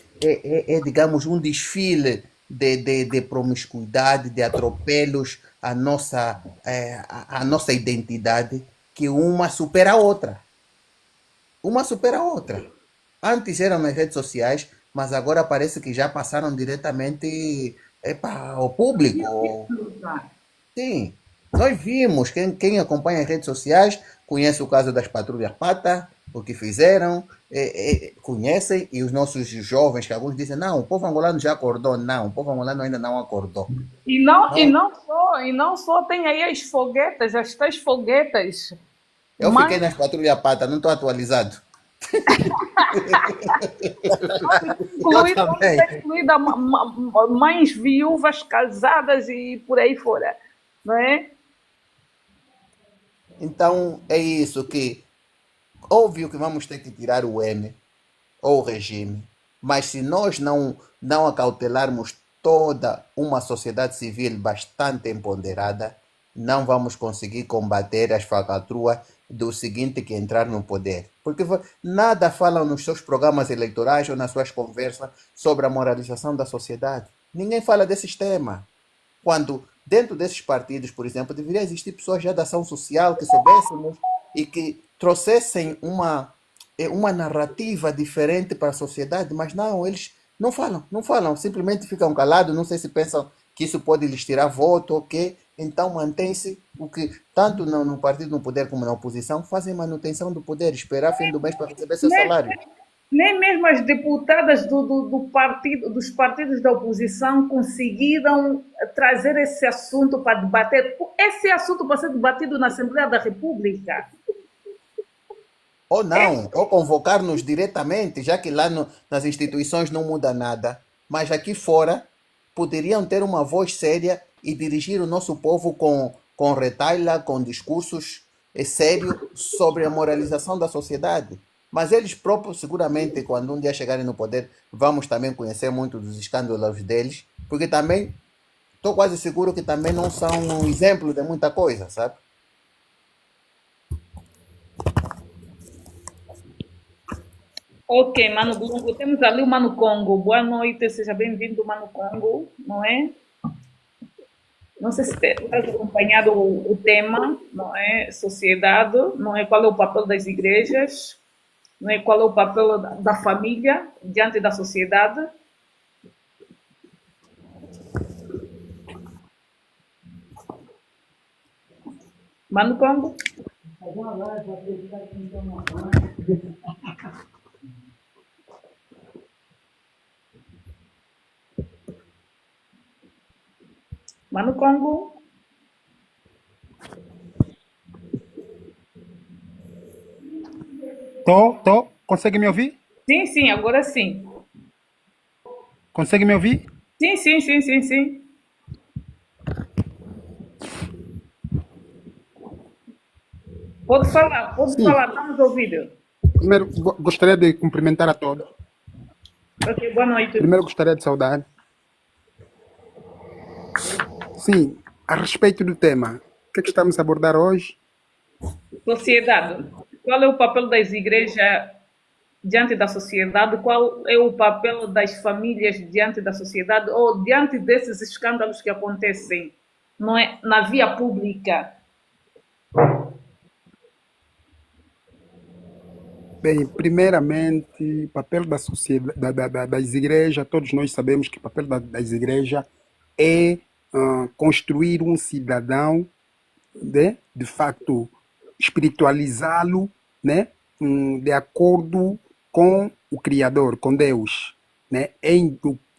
digamos, um desfile de promiscuidade, de atropelos à nossa identidade, que uma supera a outra. Uma supera a outra. Antes eram nas redes sociais, mas agora parece que já passaram diretamente ao público. Sim, nós vimos, quem acompanha as redes sociais conhece o caso das patrulhas Pata, o que fizeram, conhecem, e os nossos jovens, que alguns dizem, não, o povo angolano já acordou. Não, o povo angolano ainda não acordou. E não só tem aí as foguetas, as 3 foguetas. Eu fiquei nas patrulhas Pata, não estou atualizado. Incluída mães viúvas, casadas e por aí fora, não é? Então é isso, que óbvio que vamos ter que tirar o M ou o regime, mas se nós não acautelarmos toda uma sociedade civil bastante empoderada, não vamos conseguir combater as falcatruas do seguinte que entrar no poder. Porque nada falam nos seus programas eleitorais ou nas suas conversas sobre a moralização da sociedade. Ninguém fala desses temas. Quando dentro desses partidos, por exemplo, deveria existir pessoas já da ação social que soubéssemos e que trouxessem uma narrativa diferente para a sociedade, mas não, eles não falam, simplesmente ficam calados, não sei se pensam que isso pode lhes tirar voto ou quê. Então mantém-se o que, tanto no partido no poder como na oposição, fazem manutenção do poder, esperar fim do mês para receber seu salário. Nem mesmo as deputadas dos partidos da oposição conseguiram trazer esse assunto para debater. Esse assunto para ser debatido na Assembleia da República. Ou não, ou convocar-nos diretamente, já que lá nas instituições não muda nada, mas aqui fora poderiam ter uma voz séria e dirigir o nosso povo com retaila, com discursos sérios sobre a moralização da sociedade. Mas eles próprios, seguramente, quando um dia chegarem no poder, vamos também conhecer muito dos escândalos deles, porque também, estou quase seguro que também não são um exemplo de muita coisa, sabe? Ok, Mano Congo, temos ali o Mano Congo. Boa noite, seja bem-vindo, Mano Congo, não é? Não sei se estás acompanhado o tema, não é? Sociedade, não é? Qual é o papel das igrejas, não é? Qual é o papel da família diante da sociedade? Mano Congo? Mano Congo? Tô. Consegue me ouvir? Sim, agora sim. Consegue me ouvir? Sim. pode Sim, falar, estamos a ouvir. primeiro gostaria de cumprimentar a todos. Ok, boa noite. Primeiro gostaria de saudar. Sim, a respeito do tema, o que é que estamos a abordar hoje? Sociedade. Qual é o papel das igrejas diante da sociedade? Qual é o papel das famílias diante da sociedade ou diante desses escândalos que acontecem, não é, na via pública? Bem, primeiramente, o papel da sociedade, das igrejas, todos nós sabemos que o papel das igrejas é construir um cidadão, né, de facto, espiritualizá-lo, né, de acordo com o Criador, com Deus, né, é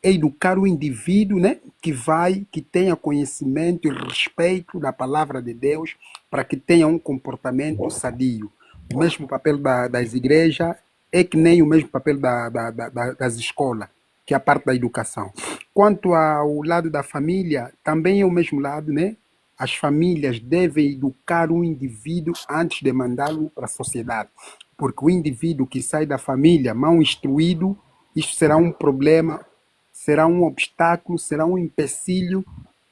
educar o indivíduo, né, que tenha conhecimento e respeito da palavra de Deus, para que tenha um comportamento sadio. O mesmo papel das igrejas é que nem o mesmo papel das escolas, que é a parte da educação. Quanto ao lado da família, também é o mesmo lado, né? As famílias devem educar o indivíduo antes de mandá-lo para a sociedade. Porque o indivíduo que sai da família mal instruído, isso será um problema, será um obstáculo, será um empecilho,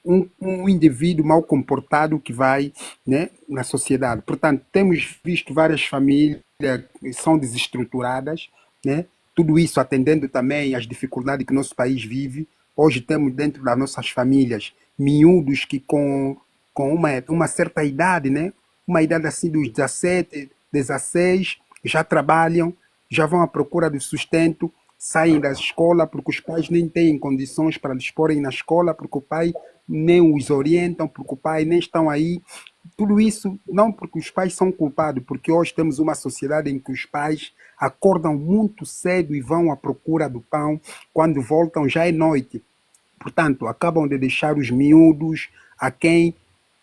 um indivíduo mal comportado que vai, né, na sociedade. Portanto, temos visto várias famílias que são desestruturadas, né? Tudo isso atendendo também às dificuldades que o nosso país vive. Hoje temos dentro das nossas famílias miúdos que com uma certa idade, né? Uma idade assim dos 17, 16, já trabalham, já vão à procura do sustento, saem da escola porque os pais nem têm condições para lhes porem na escola, porque o pai nem os orientam, porque o pai nem estão aí. Tudo isso não porque os pais são culpados, porque hoje temos uma sociedade em que os pais acordam muito cedo e vão à procura do pão, quando voltam já é noite. Portanto, acabam de deixar os miúdos a quem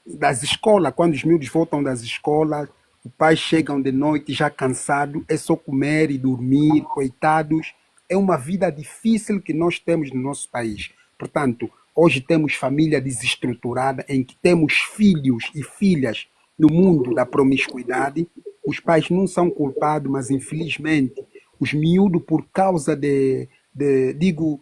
das escolas, quando os miúdos voltam das escolas, os pais chegam de noite já cansados, é só comer e dormir, coitados. É uma vida difícil que nós temos no nosso país. Portanto, hoje temos família desestruturada, em que temos filhos e filhas no mundo da promiscuidade. Os pais não são culpados, mas infelizmente os miúdos, por causa digo,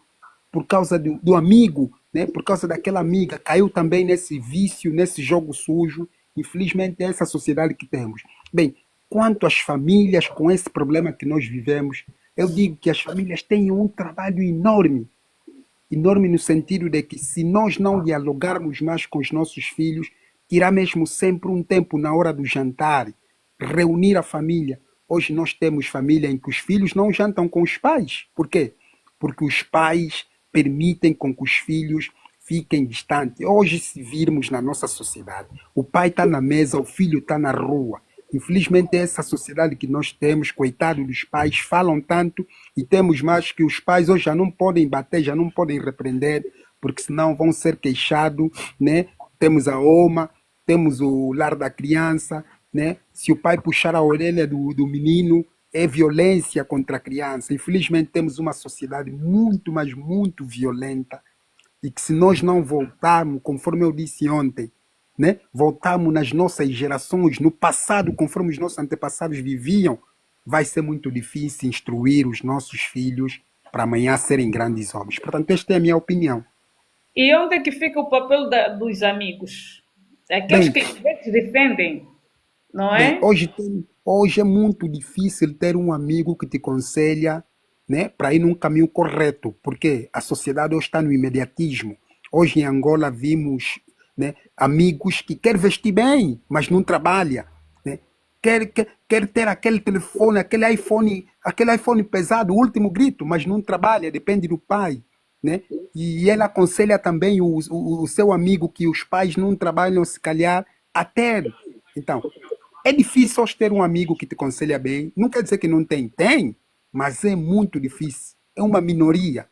por causa do amigo, né? Por causa daquela amiga, caiu também nesse vício, nesse jogo sujo. Infelizmente, é essa sociedade que temos. Bem, quanto às famílias com esse problema que nós vivemos, eu digo que as famílias têm um trabalho enorme, enorme no sentido de que se nós não dialogarmos mais com os nossos filhos, tirar mesmo sempre um tempo na hora do jantar, reunir a família. Hoje nós temos família em que os filhos não jantam com os pais. Por quê? Porque os pais permitem com que os filhos fiquem distantes. Hoje, se virmos na nossa sociedade, o pai está na mesa, o filho está na rua. Infelizmente, é essa sociedade que nós temos, coitado dos pais, falam tanto e temos mais que os pais hoje já não podem bater, já não podem repreender, porque senão vão ser queixados, né? Temos a OMA, temos o lar da criança, né? Se o pai puxar a orelha do menino, é violência contra a criança. Infelizmente, temos uma sociedade muito, mas muito violenta e que se nós não voltarmos, conforme eu disse ontem, né, voltarmos nas nossas gerações, no passado, conforme os nossos antepassados viviam, vai ser muito difícil instruir os nossos filhos para amanhã serem grandes homens. Portanto, esta é a minha opinião. E onde é que fica o papel dos amigos? Aqueles Bem, que eles defendem, não bem, é? hoje é muito difícil ter um amigo que te aconselha, né, para ir num caminho correto, porque a sociedade hoje está no imediatismo. Hoje em Angola vimos, né, amigos que quer vestir bem, mas não trabalha, né? Quer ter aquele telefone, aquele iPhone pesado, o último grito, mas não trabalha, depende do pai, né? E ele aconselha também o seu amigo que os pais não trabalham, se calhar, a ter. Então, é difícil hoje ter um amigo que te aconselha bem. Não quer dizer que não tem, tem, mas é muito difícil. É uma minoria.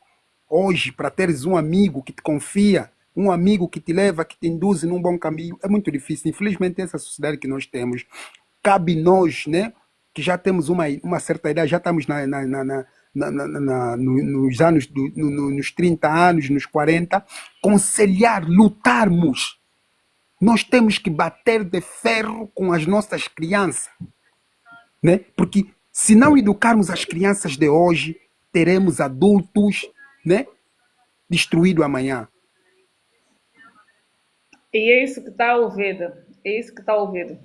Hoje, para teres um amigo que te confia, um amigo que te leva, que te induz num bom caminho, é muito difícil. Infelizmente, essa sociedade que nós temos, cabe nós, né, que já temos uma certa idade, já estamos nos anos, nos 30 anos, nos 40, aconselhar, lutarmos Nós temos que bater de ferro com as nossas crianças, né? Porque se não educarmos as crianças de hoje, teremos adultos, né, destruídos amanhã. E é isso que está a ouvir. É isso que está a ouvir.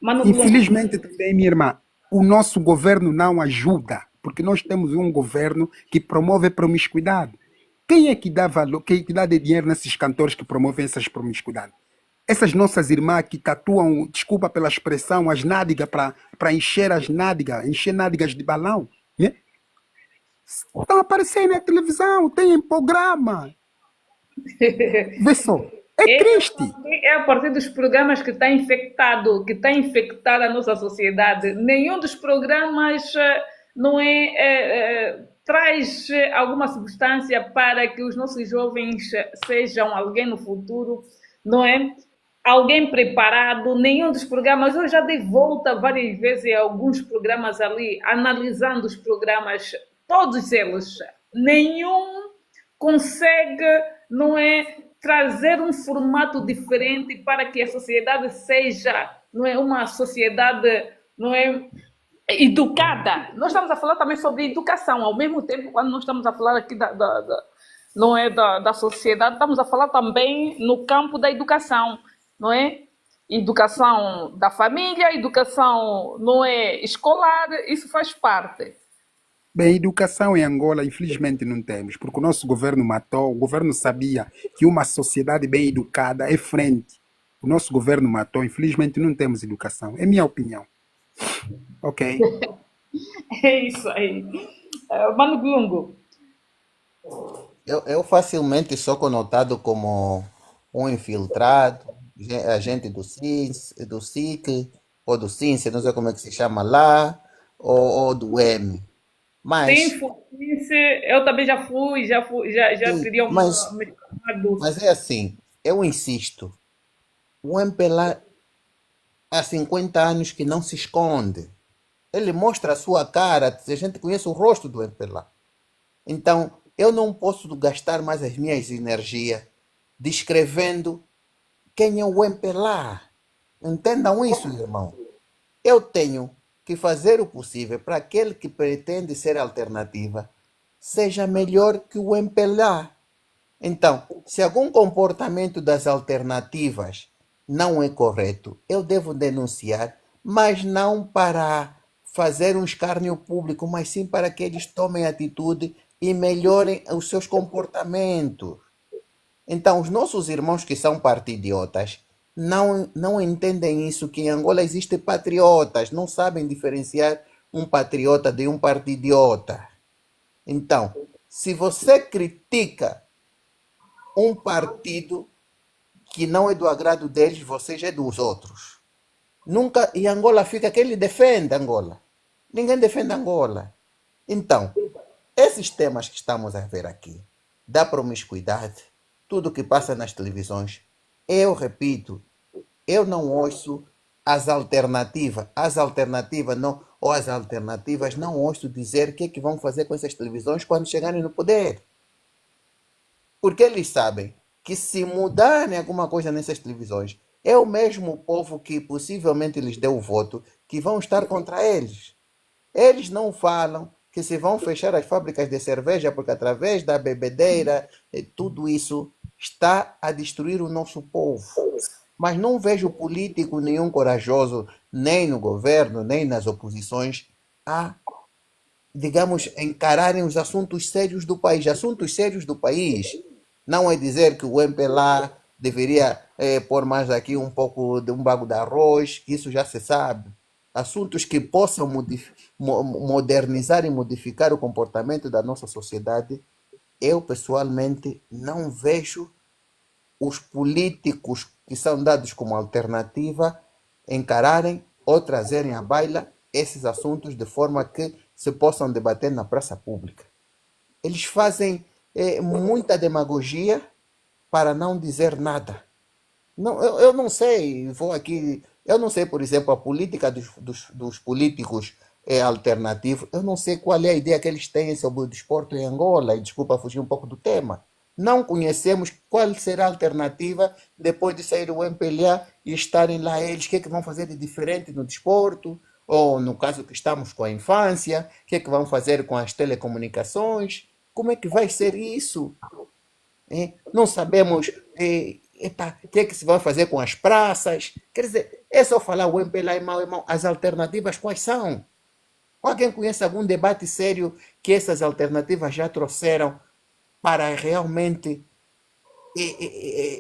Mano Bloom, Infelizmente também, minha irmã, o nosso governo não ajuda, porque nós temos um governo que promove promiscuidade. Quem é que dá valor, quem é que dá de dinheiro nesses cantores que promovem essas promiscuidades? Essas nossas irmãs que tatuam, desculpa pela expressão, as nádegas para encher as nádegas, encher nádegas de balão, né? Estão aparecendo na televisão, tem programa. Vê só, é é, triste. é a partir dos programas que está infectado a nossa sociedade. Nenhum dos programas não traz alguma substância para que os nossos jovens sejam alguém no futuro, não é? Alguém preparado, nenhum dos programas, eu já dei volta várias vezes em alguns programas ali, analisando os programas, todos eles, nenhum consegue, não é, trazer um formato diferente para que a sociedade seja, não é, uma sociedade, não é, educada. Nós estamos a falar também sobre educação, ao mesmo tempo, quando nós estamos a falar aqui não é, da sociedade, estamos a falar também no campo da educação, não é? Educação da família, educação, não é, escolar, isso faz parte. Bem, educação em Angola, infelizmente, não temos, porque o nosso governo matou, o governo sabia que uma sociedade bem educada é frente. O nosso governo matou, infelizmente, não temos educação. É minha opinião. Ok? É isso aí. Mano Glungo, Eu facilmente sou conotado como um infiltrado, agente do SIC, ou do SINCE, não sei como é que se chama lá, ou do M. sim, Mas, eu também já sim, teria me chamado. mas é assim, eu insisto, o MPLA há 50 anos que não se esconde. Ele mostra a sua cara, a gente conhece o rosto do MPLA. Então, eu não posso gastar mais as minhas energias descrevendo quem é o MPLA. Entendam isso, irmão. Eu tenho que fazer o possível para aquele que pretende ser alternativa seja melhor que o MPLA. Então, se algum comportamento das alternativas não é correto, eu devo denunciar, mas não para fazer um escárnio público, mas sim para que eles tomem atitude e melhorem os seus comportamentos. Então, os nossos irmãos que são partidiotas não entendem isso, que em Angola existem patriotas, não sabem diferenciar um patriota de um partidiota. Então, se você critica um partido que não é do agrado deles, você já é dos outros. Nunca, e Angola fica que ele defende Angola. Ninguém defende Angola. Então, esses temas que estamos a ver aqui, da promiscuidade, tudo que passa nas televisões, eu repito, eu não ouço as alternativas não, ou as alternativas não ouço dizer o que é que vão fazer com essas televisões quando chegarem no poder. Porque eles sabem que se mudarem alguma coisa nessas televisões, é o mesmo povo que possivelmente lhes deu o voto que vão estar contra eles. Eles não falam que se vão fechar as fábricas de cerveja, porque através da bebedeira, tudo isso está a destruir o nosso povo. Mas não vejo político nenhum corajoso, nem no governo, nem nas oposições, a, digamos, encararem os assuntos sérios do país. Assuntos sérios do país não é dizer que o MPLA deveria pôr mais aqui um pouco de um bago de arroz, que isso já se sabe. Assuntos que possam modernizar e modificar o comportamento da nossa sociedade, eu pessoalmente não vejo os políticos que são dados como alternativa encararem ou trazerem à baila esses assuntos de forma que se possam debater na praça pública. Eles fazem muita demagogia para não dizer nada. Não, eu não sei, vou aqui, eu não sei, por exemplo, a política dos políticos alternativos, eu não sei qual é a ideia que eles têm sobre o desporto em Angola, e desculpa fugir um pouco do tema, Não conhecemos qual será a alternativa depois de sair o MPLA e estarem lá eles, o que é que vão fazer de diferente no desporto, ou no caso que estamos com a infância, o que é que vão fazer com as telecomunicações, como é que vai ser isso? Não sabemos epa, o que é que se vai fazer com as praças. Quer dizer, é só falar o MPLA é mau. As alternativas quais são? Alguém conhece algum debate sério que essas alternativas já trouxeram para realmente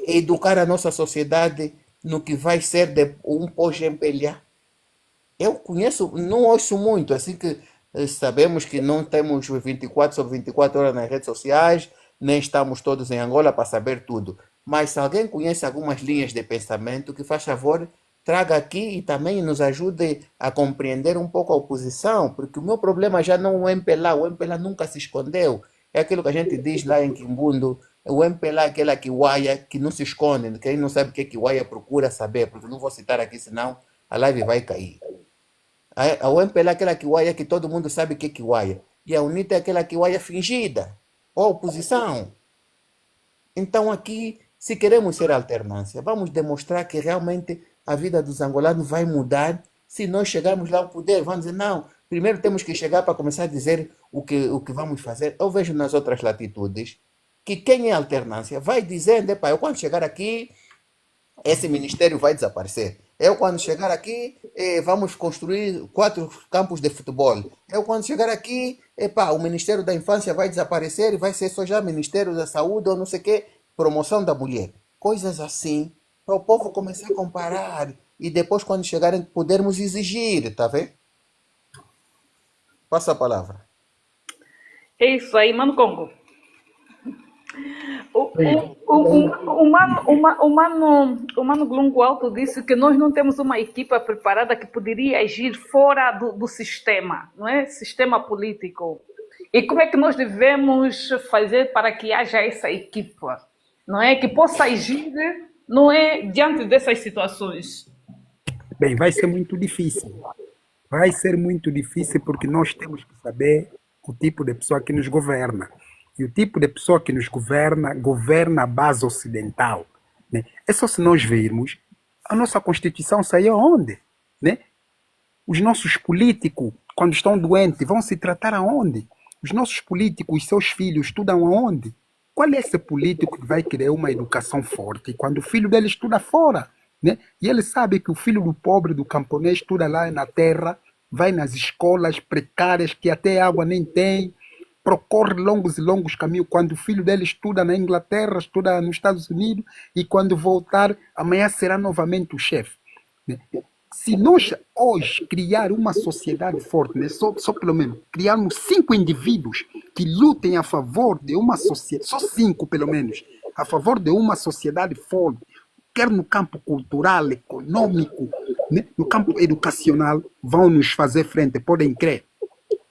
educar a nossa sociedade no que vai ser de um pós-MPLA? Eu conheço, não ouço muito, assim que sabemos que não temos 24 sobre 24 horas nas redes sociais, nem estamos todos em Angola para saber tudo. Mas se alguém conhece algumas linhas de pensamento, que faz favor, traga aqui e também nos ajude a compreender um pouco a oposição, porque o meu problema já não é o MPLA, o MPLA nunca se escondeu. É aquilo que a gente diz lá em Quimbundo, o MPLA é aquela kiwaia que não se esconde, quem não sabe o que é kiwaia procura saber, porque não vou citar aqui, senão a live vai cair. A UMPLA é aquela kiwaia que todo mundo sabe que é kiwaia. E a UNITA é aquela kiwaia fingida, ou oposição. Então aqui, se queremos ser alternância, vamos demonstrar que realmente a vida dos angolanos vai mudar se nós chegarmos lá ao poder. Vamos dizer, não, primeiro temos que chegar para começar a dizer o que vamos fazer. Eu vejo nas outras latitudes que quem é alternância vai dizendo, epá, eu quando chegar aqui, esse ministério vai desaparecer. Eu, quando chegar aqui, vamos construir 4 campos de futebol. Eu, quando chegar aqui, epá, o Ministério da Infância vai desaparecer e vai ser só já Ministério da Saúde ou não sei o quê, promoção da mulher. Coisas assim, para o povo começar a comparar e depois, quando chegarem, podermos exigir, tá vendo? Passa a palavra. É isso aí, Mano Congo. O Mano Glungo Alto disse que nós não temos uma equipa preparada que poderia agir fora do sistema, não é? Sistema político. E como é que nós devemos fazer para que haja essa equipa, não é? Que possa agir, não é? Diante dessas situações. Bem, vai ser muito difícil. Vai ser muito difícil porque nós temos que saber o tipo de pessoa que nos governa. E o tipo de pessoa que nos governa, governa a base ocidental. Né? É só se nós virmos, a nossa Constituição saiu aonde? Né? Os nossos políticos, quando estão doentes, vão se tratar aonde? Os nossos políticos, seus filhos, estudam aonde? Qual é esse político que vai querer uma educação forte quando o filho dele estuda fora? Né? E ele sabe que o filho do pobre, do camponês, estuda lá na terra, vai nas escolas precárias que até água nem tem, percorre longos e longos caminhos, quando o filho dele estuda na Inglaterra, estuda nos Estados Unidos, e quando voltar, amanhã será novamente o chefe. Né? Se nós hoje criar uma sociedade forte, né? só pelo menos criarmos 5 indivíduos que lutem a favor de uma sociedade, só 5 pelo menos, a favor de uma sociedade forte, quer no campo cultural, econômico, né? No campo educacional, vão nos fazer frente, podem crer.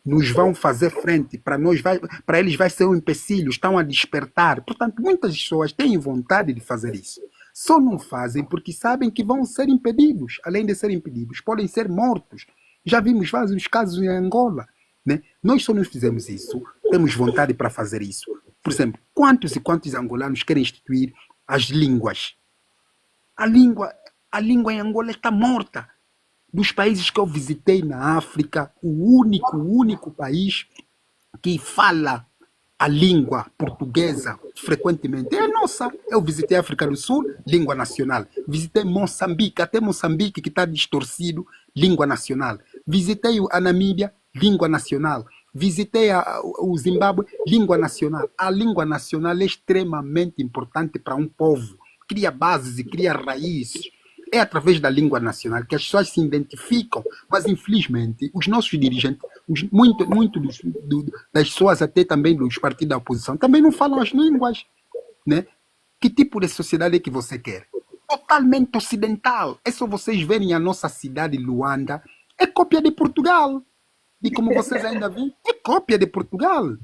Nos vão fazer frente, para eles vai ser um empecilho, estão a despertar. Portanto, muitas pessoas têm vontade de fazer isso. Só não fazem porque sabem que vão ser impedidos. Além de serem impedidos, podem ser mortos. Já vimos vários casos em Angola. Né? Nós só não fizemos isso, temos vontade para fazer isso. Por exemplo, quantos e quantos angolanos querem instituir as línguas? A língua em Angola está morta. Dos países que eu visitei na África, o único país que fala a língua portuguesa frequentemente é a nossa. Eu visitei a África do Sul, língua nacional. Visitei Moçambique, até Moçambique que está distorcido, língua nacional. Visitei a Namíbia, língua nacional. Visitei o Zimbábue, língua nacional. A língua nacional é extremamente importante para um povo. Cria bases e cria raízes. É através da língua nacional que as pessoas se identificam, mas infelizmente os nossos dirigentes, muito das pessoas até também dos partidos da oposição, também não falam as línguas. Né? Que tipo de sociedade é que você quer? Totalmente ocidental. É só vocês verem a nossa cidade, Luanda, é cópia de Portugal. E como vocês ainda veem, é cópia de Portugal.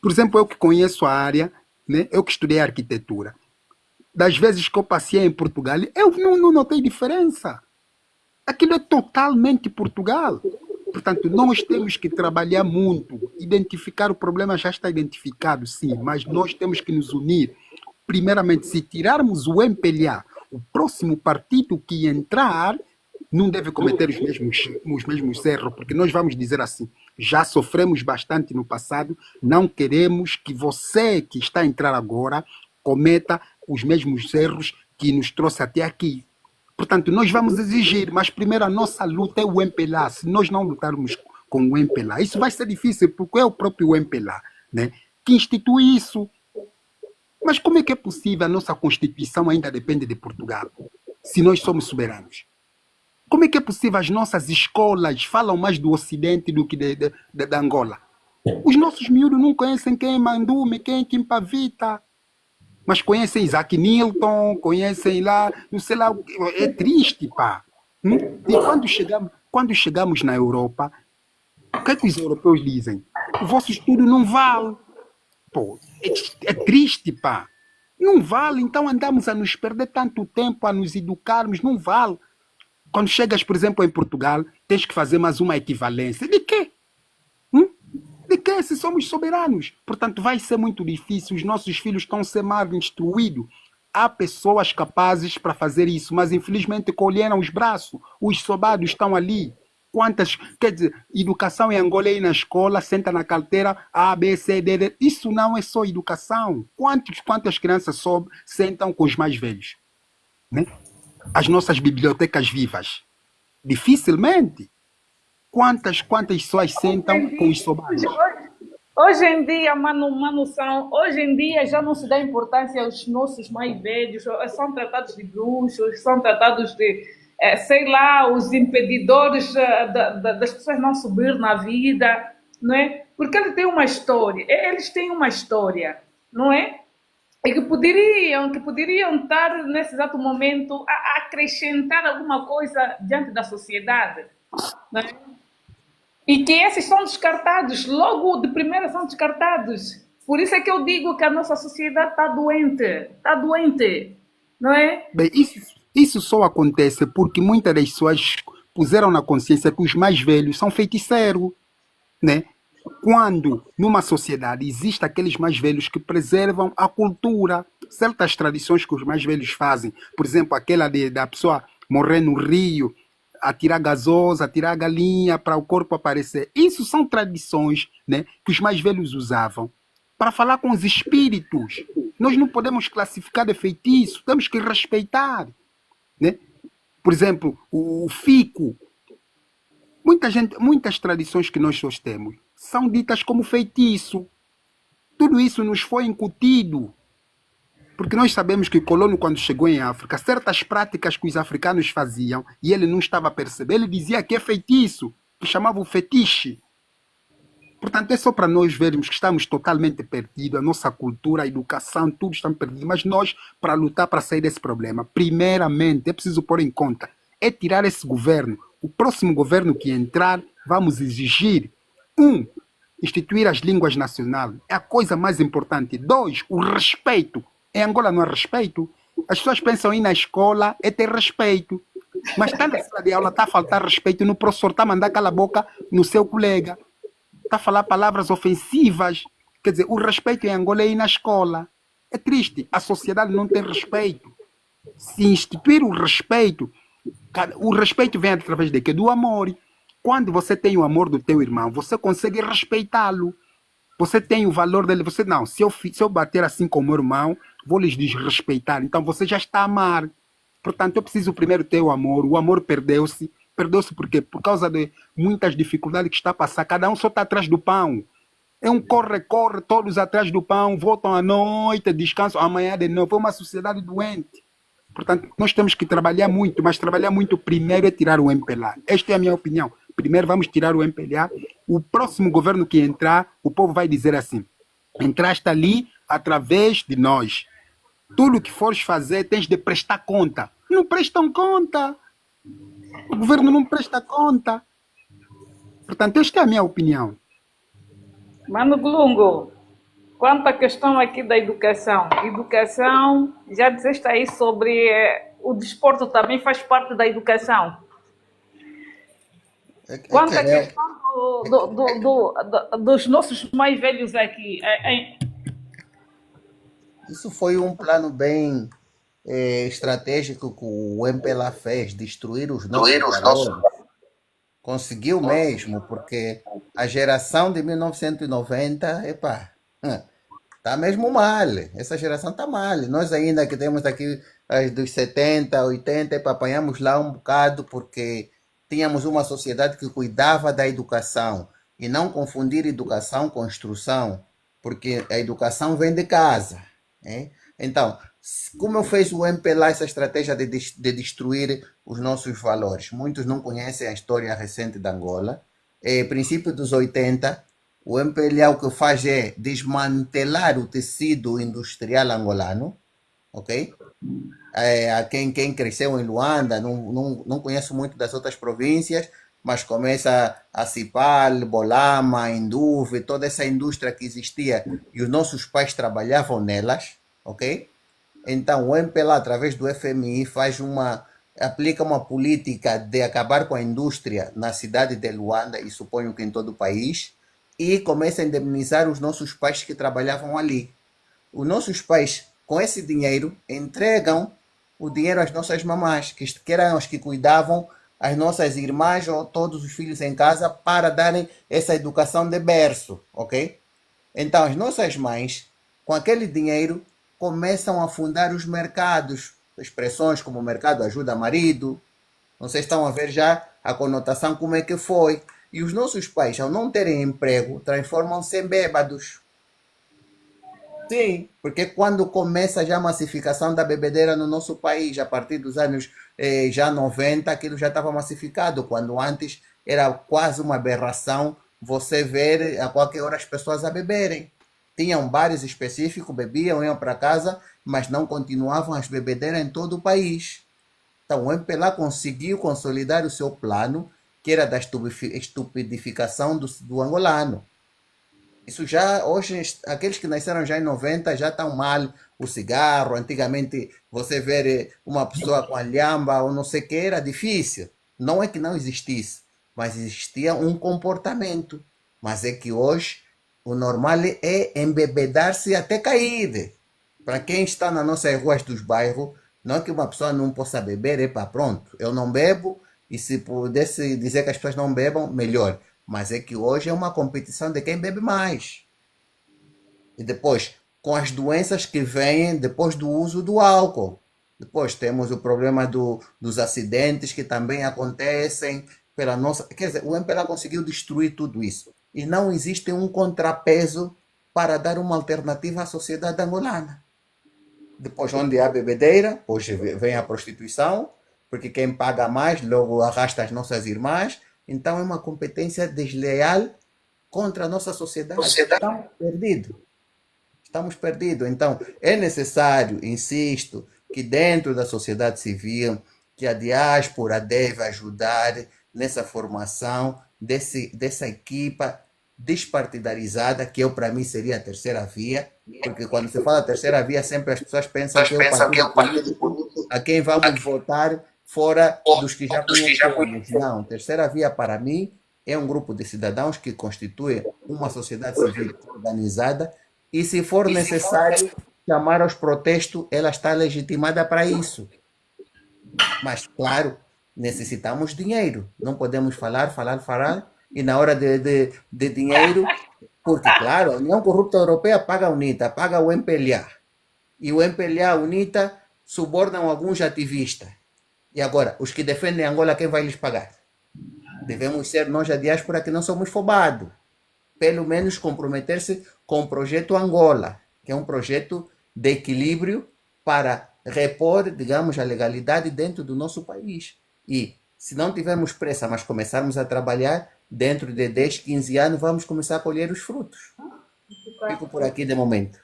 Por exemplo, eu que conheço a área, né? Eu que estudei arquitetura, das vezes que eu passei em Portugal, eu não notei diferença. Aquilo é totalmente Portugal. Portanto, nós temos que trabalhar muito. Identificar o problema já está identificado, sim, mas nós temos que nos unir. Primeiramente, se tirarmos o MPLA, o próximo partido que entrar não deve cometer os mesmos erros, porque nós vamos dizer assim, já sofremos bastante no passado, não queremos que você que está a entrar agora cometa os mesmos erros que nos trouxe até aqui. Portanto, nós vamos exigir, mas primeiro a nossa luta é o MPLA. Se nós não lutarmos com o MPLA, isso vai ser difícil, porque é o próprio MPLA, né, que institui isso. Mas como é que é possível a nossa Constituição ainda depende de Portugal, se nós somos soberanos? Como é que é possível as nossas escolas falam mais do Ocidente do que da Angola? Os nossos miúdos não conhecem quem é Mandume, quem é Kimpavita, mas conhecem Isaac Newton, conhecem lá, não sei lá, é triste, pá. E quando chegamos na Europa, o que é que os europeus dizem? O vosso estudo não vale. Pô, é triste, pá. Não vale, então andamos a nos perder tanto tempo a nos educarmos, não vale. Quando chegas, por exemplo, em Portugal, tens que fazer mais uma equivalência. De quê? De quê? Se somos soberanos. Portanto, vai ser muito difícil. Os nossos filhos estão a ser mal instruídos. Há pessoas capazes para fazer isso, mas infelizmente colheram os braços. Os sobados estão ali. Quantas, quer dizer, educação em Angola e na escola, senta na carteira, A, B, C, D, D. Isso não é só educação. Quantas crianças sentam com os mais velhos? Né? As nossas bibliotecas vivas. Dificilmente. Quantas pessoas sentam com os sobados? Hoje em dia, uma noção, hoje em dia já não se dá importância aos nossos mais velhos, são tratados de bruxos, são tratados de, sei lá, os impedidores das pessoas não subir na vida, não é? Porque eles têm uma história, não é? E que poderiam estar nesse exato momento a acrescentar alguma coisa diante da sociedade, não é? E que esses são descartados, logo de primeira são descartados. Por isso é que eu digo que a nossa sociedade está doente, não é? Bem, isso só acontece porque muitas das pessoas puseram na consciência que os mais velhos são feiticeiros, né? Quando numa sociedade existem aqueles mais velhos que preservam a cultura, certas tradições que os mais velhos fazem, por exemplo, aquela da pessoa morrer no rio, atirar gasosa, atirar galinha para o corpo aparecer. Isso são tradições, né, que os mais velhos usavam para falar com os espíritos. Nós não podemos classificar de feitiço, temos que respeitar, né? Por exemplo, o fico. Muitas tradições que nós temos são ditas como feitiço. Tudo isso nos foi incutido. Porque nós sabemos que o colono, quando chegou em África, certas práticas que os africanos faziam, e ele não estava a perceber, ele dizia que é feitiço, que chamava o fetiche. Portanto, é só para nós vermos que estamos totalmente perdidos, a nossa cultura, a educação, tudo estamos perdidos. Mas nós, para lutar para sair desse problema, primeiramente, é preciso pôr em conta, é tirar esse governo. O próximo governo que entrar, vamos exigir, instituir as línguas nacionais. É a coisa mais importante. 2, o respeito. Em Angola não há respeito. As pessoas pensam em ir na escola é ter respeito. Mas está na sala de aula, está a faltar respeito no professor, está a mandar cala a boca no seu colega. Está a falar palavras ofensivas. Quer dizer, o respeito em Angola é ir na escola. É triste. A sociedade não tem respeito. Se instituir o respeito vem através de quê? Do amor. Quando você tem o amor do teu irmão, você consegue respeitá-lo. Você tem o valor dele. Você não, se eu bater assim com o meu irmão, vou lhes desrespeitar. Então você já está a amar. Portanto, eu preciso primeiro ter o amor. O amor perdeu-se. Perdeu-se por quê? Por causa de muitas dificuldades que está a passar. Cada um só está atrás do pão. É um corre-corre, todos atrás do pão, voltam à noite, descansam amanhã de novo. É uma sociedade doente. Portanto, nós temos que trabalhar muito, mas trabalhar muito primeiro é tirar o MPLA. Esta é a minha opinião. Primeiro vamos tirar o MPLA. O próximo governo que entrar, o povo vai dizer assim: entraste ali através de nós. Tudo que fores fazer tens de prestar conta. Não prestam conta. O governo não presta conta. Portanto, esta é a minha opinião. Mano Glungo, quanto à questão aqui da educação, já disseste aí sobre o desporto também faz parte da educação. Quanto à questão dos nossos mais velhos aqui. Isso foi um plano bem estratégico que o MPLA fez, destruir os nossos valores. Conseguiu mesmo, porque a geração de 1990, epá, tá mesmo mal. Essa geração tá mal. Nós ainda que temos aqui as dos 70, 80, epá, apanhamos lá um bocado porque tínhamos uma sociedade que cuidava da educação e não confundir educação com instrução, porque a educação vem de casa. Né? Então, como fez o MPLA essa estratégia de destruir os nossos valores? Muitos não conhecem a história recente da Angola. Princípio dos 80, o MPLA o que faz é desmantelar o tecido industrial angolano, ok? A quem cresceu em Luanda, não conheço muito das outras províncias, mas começa a Cipal, Bolama, Induve, toda essa indústria que existia e os nossos pais trabalhavam nelas, ok? Então o MPLA, através do FMI, aplica uma política de acabar com a indústria na cidade de Luanda, e suponho que em todo o país, e começa a indemnizar os nossos pais que trabalhavam ali. Os nossos pais, com esse dinheiro, entregam o dinheiro às nossas mamás, que eram as que cuidavam as nossas irmãs ou todos os filhos em casa para darem essa educação de berço, ok? Então as nossas mães, com aquele dinheiro, começam a fundar os mercados, expressões como o mercado ajuda marido, não sei se estão a ver já a conotação como é que foi. E os nossos pais, ao não terem emprego, transformam-se em bêbados. Sim, porque quando começa já a massificação da bebedeira no nosso país, a partir dos anos já 90, aquilo já estava massificado, quando antes era quase uma aberração você ver a qualquer hora as pessoas a beberem. Tinham bares específicos, bebiam, iam para casa, mas não continuavam as bebedeiras em todo o país. Então o MPLA conseguiu consolidar o seu plano, que era da estupidificação do angolano. Isso já, hoje, aqueles que nasceram já em 90 já estão mal. O cigarro, antigamente você ver uma pessoa com a lhamba ou não sei o que, era difícil. Não é que não existisse, mas existia um comportamento. Mas é que hoje o normal é embebedar-se até cair. Para quem está nas nossas ruas dos bairros, não é que uma pessoa não possa beber, epa, pronto, eu não bebo, e se pudesse dizer que as pessoas não bebam, melhor. Mas é que hoje é uma competição de quem bebe mais. E depois, com as doenças que vêm depois do uso do álcool. Depois temos o problema dos acidentes que também acontecem pela nossa... Quer dizer, o MPLA conseguiu destruir tudo isso. E não existe um contrapeso para dar uma alternativa à sociedade angolana. Depois, onde há bebedeira, hoje vem a prostituição, porque quem paga mais logo arrasta as nossas irmãs. Então é uma competência desleal contra a nossa sociedade. Estamos perdidos. Estamos perdidos. Então é necessário, insisto, que dentro da sociedade civil, que a diáspora deve ajudar nessa formação dessa equipa despartidarizada, que eu para mim seria a terceira via, porque quando se fala terceira via, sempre as pessoas pensam que é o partido político a quem vamos votar fora dos que já conhecemos. Não, terceira via para mim é um grupo de cidadãos que constitui uma sociedade civil organizada e se for necessário chamar aos protestos, ela está legitimada para isso. Mas, claro, necessitamos dinheiro. Não podemos falar e na hora de dinheiro, porque, claro, a União Corrupta Europeia paga a UNITA, paga o MPLA. E o MPLA, a UNITA, subornam alguns ativistas. E agora, os que defendem Angola, quem vai lhes pagar? Devemos ser nós, a diáspora, que não somos fobados. Pelo menos comprometer-se com o projeto Angola, que é um projeto de equilíbrio para repor, digamos, a legalidade dentro do nosso país. E se não tivermos pressa, mas começarmos a trabalhar, dentro de 10, 15 anos, vamos começar a colher os frutos. Fico por aqui de momento.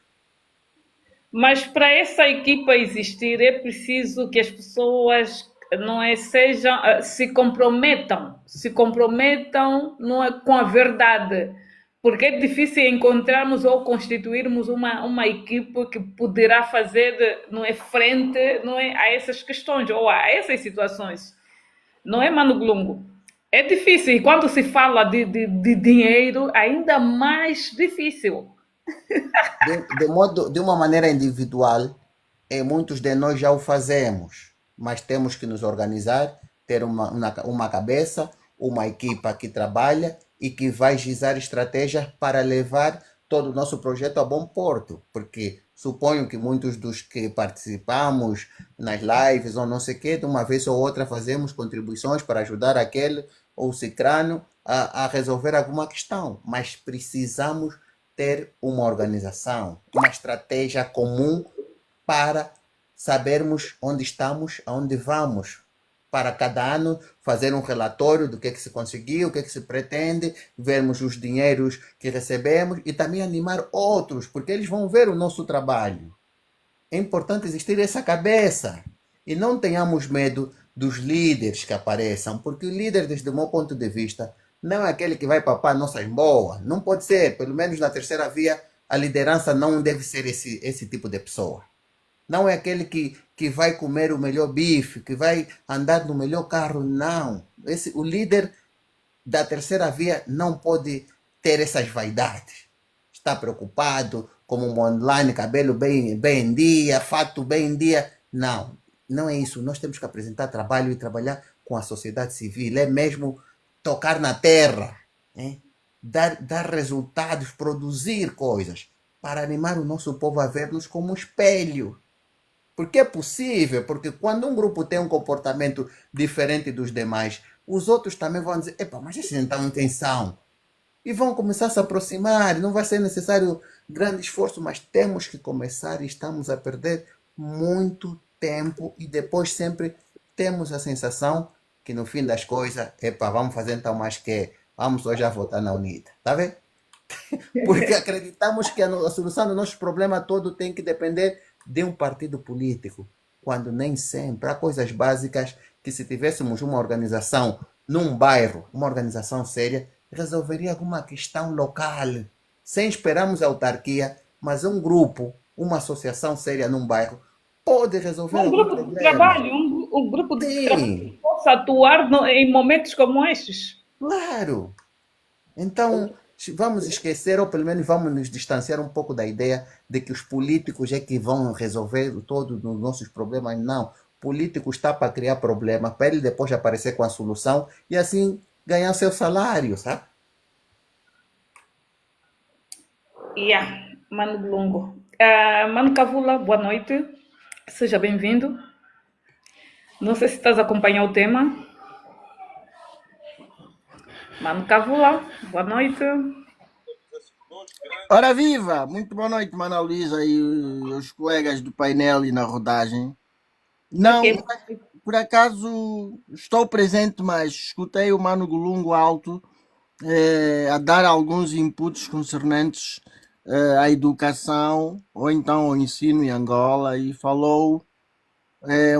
Mas para essa equipa existir, é preciso que as pessoas se comprometam não é, com a verdade, porque é difícil encontrarmos ou constituirmos uma equipe que poderá fazer não é, frente não é, a essas questões ou a essas situações. Não é, Mano Glungo? É difícil, e quando se fala de dinheiro, ainda mais difícil. De uma maneira individual, muitos de nós já o fazemos, mas temos que nos organizar, ter uma cabeça, uma equipa que trabalha e que vai gizar estratégias para levar todo o nosso projeto a bom porto, porque suponho que muitos dos que participamos nas lives ou não sei o quê, de uma vez ou outra fazemos contribuições para ajudar aquele ou cicrano a resolver alguma questão, mas precisamos ter uma organização, uma estratégia comum para sabermos onde estamos, aonde vamos. Para cada ano fazer um relatório do que se conseguiu, o que se pretende, vermos os dinheiros que recebemos e também animar outros, porque eles vão ver o nosso trabalho. É importante existir essa cabeça e não tenhamos medo dos líderes que apareçam, porque o líder, desde o meu ponto de vista, não é aquele que vai papar nossas boas. Não pode ser, pelo menos na terceira via, a liderança não deve ser esse tipo de pessoa. Não é aquele que vai comer o melhor bife, que vai andar no melhor carro, não. O líder da terceira via não pode ter essas vaidades. Está preocupado, como um online, cabelo bem em dia, fato bem em dia. Não, não é isso. Nós temos que apresentar trabalho e trabalhar com a sociedade civil. É mesmo tocar na terra, né? Dar resultados, produzir coisas, para animar o nosso povo a ver-nos como um espelho. Porque é possível, porque quando um grupo tem um comportamento diferente dos demais, os outros também vão dizer, epa, mas esse não está em tensão. E vão começar a se aproximar, não vai ser necessário grande esforço, mas temos que começar e estamos a perder muito tempo e depois sempre temos a sensação que no fim das coisas, epa, vamos fazer então mais que vamos hoje a votar na UNITA, tá vendo? Porque acreditamos que a solução do nosso problema todo tem que depender de um partido político, quando nem sempre há coisas básicas que se tivéssemos uma organização num bairro, uma organização séria, resolveria alguma questão local, sem esperarmos a autarquia, mas um grupo, uma associação séria num bairro, pode resolver Um algum grupo de problema. trabalho, um grupo de trabalho que Sim, possa atuar em momentos como estes. claro. Então, vamos esquecer, ou pelo menos vamos nos distanciar um pouco da ideia de que os políticos é que vão resolver todos os nossos problemas. Não. O político está para criar problema, para ele depois aparecer com a solução e assim ganhar seu salário, sabe? Yeah, Mano Longo. Mano Cavula, boa noite. Seja bem-vindo. Não sei se estás a acompanhar o tema. Mano Cavula, boa noite. Ora viva! Muito boa noite, Mana Luísa e os colegas do painel e na rodagem. Não, Ok. por acaso estou presente, mas escutei o Mano Golungo alto a dar alguns inputs concernentes à educação ou então ao ensino em Angola e falou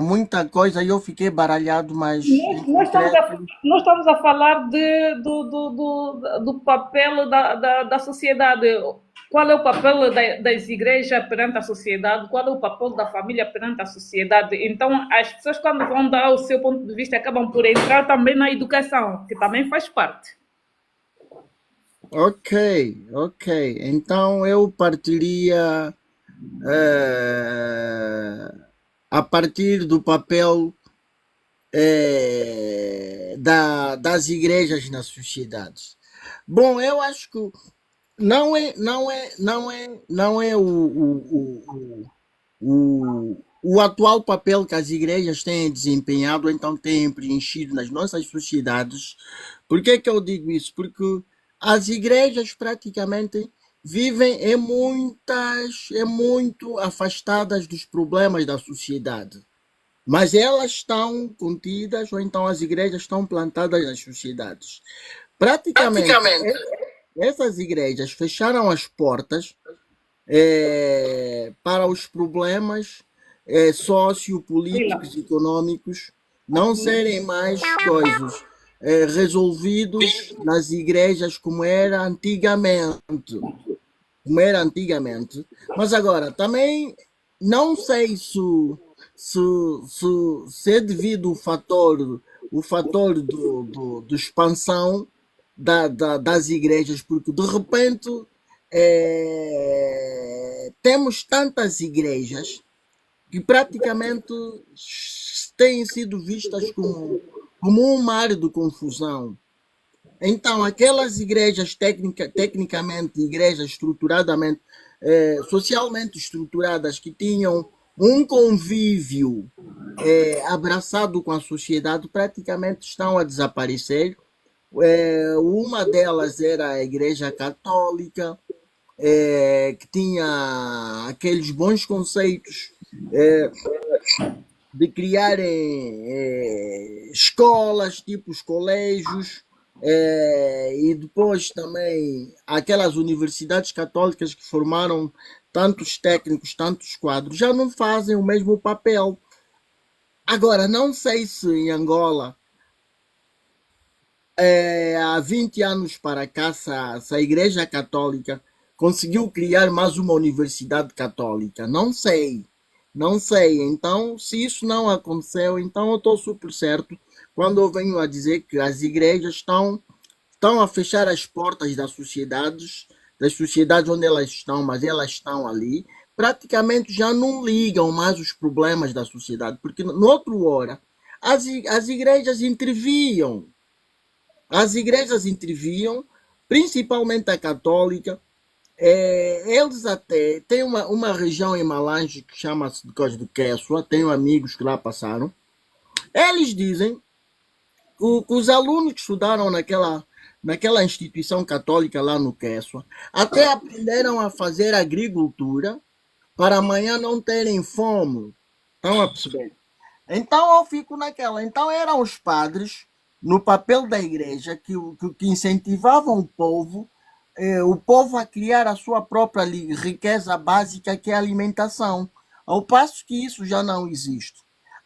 muita coisa e eu fiquei baralhado, mas em concreto. Nós estamos a falar do papel da sociedade. Qual é o papel das igrejas perante a sociedade? Qual é o papel da família perante a sociedade? Então, as pessoas, quando vão dar o seu ponto de vista, acabam por entrar também na educação, que também faz parte. Ok. Então eu partiria eh, a partir do papel das igrejas nas sociedades. Bom, eu acho que não é o atual papel que as igrejas têm desempenhado, ou então têm preenchido nas nossas sociedades. Por que que eu digo isso? Porque as igrejas praticamente vivem muito afastadas dos problemas da sociedade. Mas elas estão contidas, ou então as igrejas estão plantadas nas sociedades. Praticamente, essas igrejas fecharam as portas para os problemas sociopolíticos e econômicos não serem mais coisas resolvidos nas igrejas como era antigamente. Mas agora, também não sei se é devido ao fator o fator de expansão das igrejas, porque de repente temos tantas igrejas que praticamente têm sido vistas como um mar de confusão. Então, aquelas igrejas tecnicamente, igrejas estruturadamente, socialmente estruturadas, que tinham um convívio abraçado com a sociedade, praticamente estão a desaparecer. Uma delas era a Igreja Católica, que tinha aqueles bons conceitos de criarem escolas, tipo os colégios, e depois também aquelas universidades católicas que formaram tantos técnicos, tantos quadros, já não fazem o mesmo papel. Agora, não sei se em Angola, há 20 anos para cá, se a Igreja Católica conseguiu criar mais uma universidade católica. Não sei. Não sei. Então, se isso não aconteceu, então eu estou super certo quando eu venho a dizer que as igrejas estão a fechar as portas das sociedades onde elas estão, mas elas estão ali, praticamente já não ligam mais os problemas da sociedade, porque no outro hora as igrejas interviam. As igrejas interviam, principalmente a católica. Eles até têm uma região em Malange que chama-se de Cós de Quechua, tenho amigos que lá passaram. Eles dizem que os alunos que estudaram naquela instituição católica lá no Quechua até aprenderam a fazer agricultura para amanhã não terem fome. Estão a perceber? Então eu fico naquela. Então eram os padres, no papel da igreja, que incentivavam o povo a criar a sua própria riqueza básica, que é a alimentação. Ao passo que isso já não existe.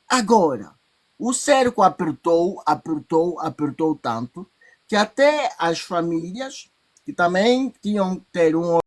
Agora, o cerco apertou tanto, que até as famílias, que também tinham que ter um